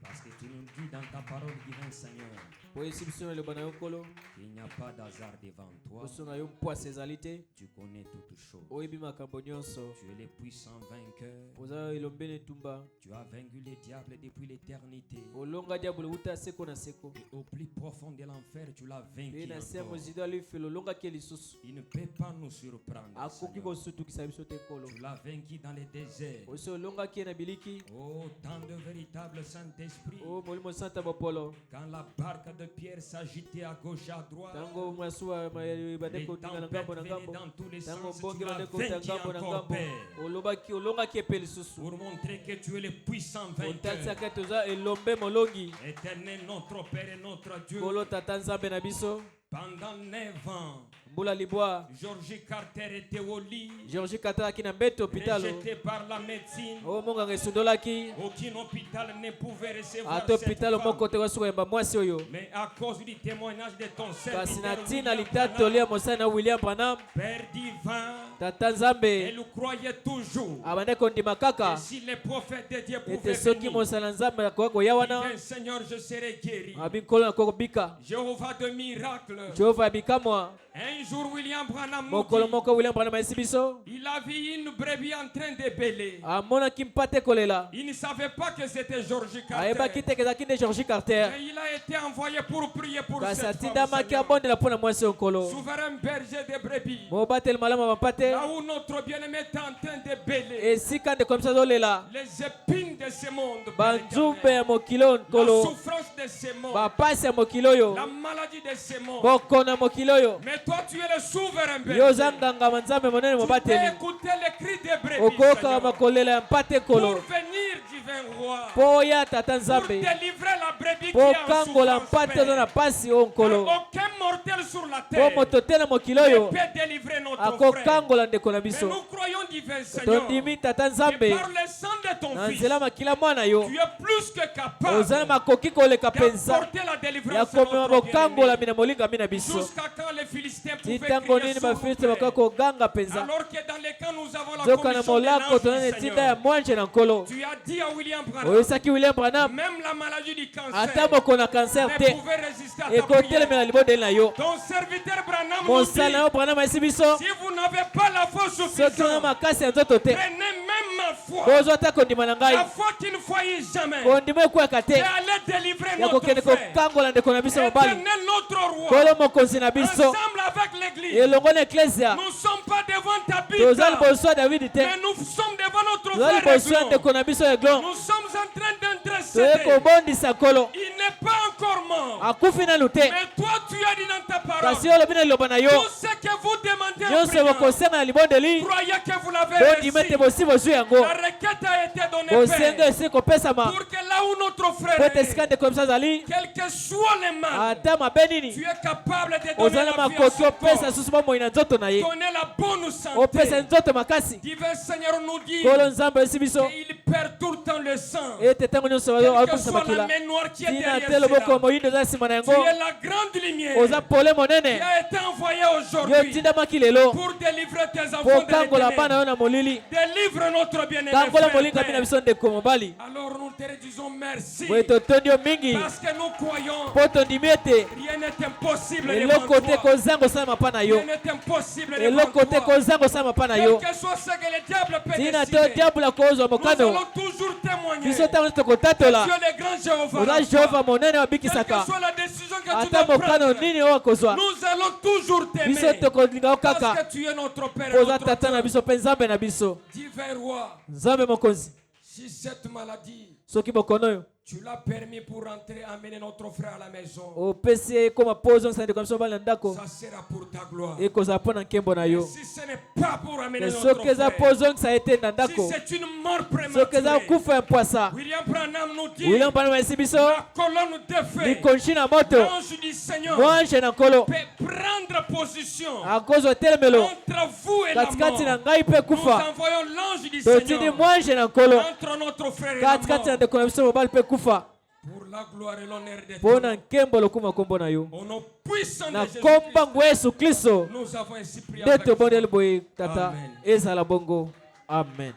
Parce que tu nous dis dans ta parole, divin Seigneur, mpo oyesi biso na liloba na yo nkolo qu'il n'y a pas d'hasard devant toi. liboso na yo mpwasa ezali te. Tu connais toutes choses. oyebi makambo nyonso. Tu es le puissant vainqueur. oza elombe na etumba. Tu as vaincu le diable depuis l'éternité. olonga diabolo wuta seko na seko. Et au plus profond de l'enfer, tu l'as mpe vaincu na se ya encore. mozido alifelo olongaki lisusu. Il ne peut pas nous surprendre. akoki Seigneur. kosutukisa biso te nkolo. Tu l'as vaincu dans les déserts. osi olongaki ye na biliki. Oh, tant de véritable Saint-Esprit. o molimo santa bopolo. Quand la barque de Pierre s'agitait à gauche à droite, ntango masuwa les bandeko otinga na tempêtes ngambo na venaient ngambo. dans tous les ntango sens. bonge Tu l'as bandeko ota vaincu ngambo na encore, ngambo. Père. olongaki epe lisusu. Pour montrer que tu es le puissant vainqueur. otatisaka toza elombe molongi. Éternel, notre Père et notre Dieu. nkolo tata nzambe na biso. Pendant 9 ans, mbula libwa Georgie Carter était au lit, georgi katalaki na mbeto hôpitalo. rejeté par la médecine. o monganga esundolaki. Aucun hôpital ne pouvait recevoir ata cette hôpitalo femme. moko te kosuka yamba mwasi oyo. Mais à cause du témoignage de ton kasi na serviteur, ntina William litatoli ya Branham, mosali na william branham. Père divin, tata nzambe elle croyait toujours. abande kondima Et kaka si les prophètes de Dieu pouvaient ete soki venir, mosali na nzambe akoka koya wana divin Seigneur, je serai guéri. abi nkolo nakoki kobika. Jéhovah de miracle. jehova abikamwa. Un jour, William Branham nous mokolo dit, moko william branham ayesi biso. il a vu une brebis en train de bêler. amonaki mpate kolela. Il ne savait pas que c'était Georgie ayebaki Carter. te ezalaki nde georgi carter. Mais il a été envoyé pour prier pour kasi cette femme. atindamaki Seigneur. abondela mpo na mwasi oyo nkolo. Souverain berger de brebis. mobateli malamu ya bampate. Là où notre bien-aimé est en train de bêler. esika ndeko biso azolela. Les épines de ce monde. Père banzumbe éternel. ya mokili oyo La nkolo. souffrance de ce monde. bapasi ya mokili oyo. La maladie de ce monde. bokono ya mokili oyo. Mais toi, tu es le souverain yo berger. oza nganga nzambe monene Tu peux mobateli. écouter les cris des brebis. okoka Seigneur. makolela ya mpate Pour nkolo. venir, divin roi. mpo oya tata Pour nzambe. délivrer la brebis qui mpo est en kangola souffrance. mpate oza na Père. pasi oyo Car nkolo. aucun mortel sur la mpo terre moto te na mokili ne oyo peut délivrer notre frère. akokangola ndeko na Mais biso. nous croyons, divin Seigneur, tondimi tata que nzambe par le sang de ton na fils, nzela makila mwana yo. tu es plus que capable oza na makoki koleka mpenza d'apporter la ya délivrance à komema notre bokangola bien-aimé. mina molingami na biso. Jusqu'à quand les Philistins ti pouvaient ntango crier nini sur bafilisti nous, bakoki Père. koganga mpenza. Alors que dans les camps nous avons la zoka na commission de molako tona na l'ange du etinda ya Seigneur. mwanje na nkolo. Tu as dit à William Branham, oyebisaki william branham même la maladie du cancer ata moko na kanser ne te pouvait résister à ta ekotelemela prière. libondeli na yo. Ton serviteur Branham nous mosala na dit, yo branham ayesi biso. si vous n'avez pas la foi soki suffisante, ona makasi ya nzoto te prenez même ma foi. bozwa ata kondima na La ngai. foi qui ne faillit jamais. kondima ekweyaka te Et allez délivrer ya notre kokende frère. kokangola ndeko na biso mobali. Éternel notre roi. nkolo mokonzi na biso Ensemble avec l'église. elongo na eklesia Nous ne sommes pas devant ta toza Bible. liboso ya davidi te. Mais nous sommes devant notre toza frère liboso ya Eglon. ndeko na biso eglon. Nous sommes en train toye d'intercéder. kobondisa nkolo. Il n'est pas encore mort. akufi nanu te. Mais toi, tu as dit dans ta parole. kasi olobi na liloba na yo Tout ce que vous demandez en nyonso priant, bokosenga na libondeli croyez que vous l'avez bondima ete reçu. bosi bozwi yango. La requête a été donnée, bosenga Père, esi kopesama pour que là où notre po frère ete est, esika ndeko na biso azali quel que soit les mal, ata mabe tu nini es capable de donner oza na la vie à makoki son opesa corps. susu bomoi na nzoto na ye. Donner la bonne opesa santé. nzoto makasi. Divin Seigneur nous dit nkolo nzambe ayesi biso qu'il perd tout le temps le sang. ete ntango nyonso Quelle que akosa soit la makila main noire qui est tina derrière te loboko cela, moyindo eza nsima na tu yango. es la grande lumière oza pole qui monene a été envoyée yo aujourd'hui tindamaki lelo pour délivrer tes po enfants de kangola bana l'éternel. yo na molili. Délivre notre bien-aimé kangola frère, molingami na Père. biso ndeko mobali. Alors nous te disons disons merci. boye totondi yo mingi Parce que nous croyons mpo tondimi ete rien n'est impossible eloko devant te toi. kozanga osala mapa na yo Rien n'est impossible devant eloko te toi. kozanga osala mapa na yo Quel que soit ce que le diable peut tina to décider, diabolo akozwa nous mokano allons toujours témoigner. biso ntango Tu tokotatola es le grand Jéhovah. oza Rapha. jehova monene Quelle que wabikisaka soit la décision que tu ata dois mokano prendre, nini oyo akozwa nous allons toujours biso t'aimer. tokolinga yo Parce kaka que tu es notre Père et mpo oza notre tata na Dieu. biso mpe nzambe na biso Divin roi, nzambe mokonzi si cette maladie, soki bokono oyo tu l'as permis pour rentrer, amener notre frère à la maison, opesi ye ekoma mpo ozongisa ndeko na biso mobali na ndako ça sera pour ta gloire. ekozala mpo na nkembo na yo Si ce n'est pas pour amener te notre soki eza mpo frère, ozongisa ye te na si ndako c'est une mort soki eza prématurée, kufa ya mpwasa William Branham nous dit, william panama esi biso la colonne de feu, likonshi na moto l'ange du Seigneur mwange na nkolo peut prendre position akozwa etelemelo entre vous et la katikati na mort. ngai mpe Nous kufa envoyons l'ange du totindi Seigneur mwange na nkolo entre notre frère et la katikati na mort. ndeko na biso mobali mpe kufa Pour la gloire et l'honneur de mpo Dieu. na nkembo lokuma nkombo na yo Au nom puissant de na Jésus kombangu Christ, yesu kristo nous avons ainsi prié nde avec tobondeli foi. boye tata Amen. ezala bongo amen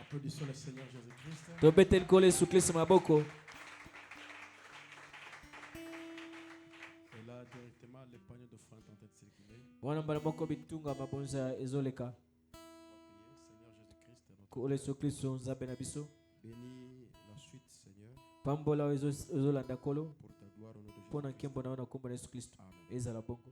Applaudissons le Seigneur Jésus-Christ. tobeteli nkolo yesu kristo maboko Et là, directement, les paniers d'offrande en train de circuler. wana mbala moko bitunga mabonza ezoleka On va prier. Seigneur Jésus-Christ, notre nkolo yesu kristo nzambe na biso bénis la suite, Seigneur, pambola oyo ezolanda nkolo pour ta gloire au nom de mpo na Jésus. nkembo na yo na nkombo na yesu kristo Amen. ezala bongo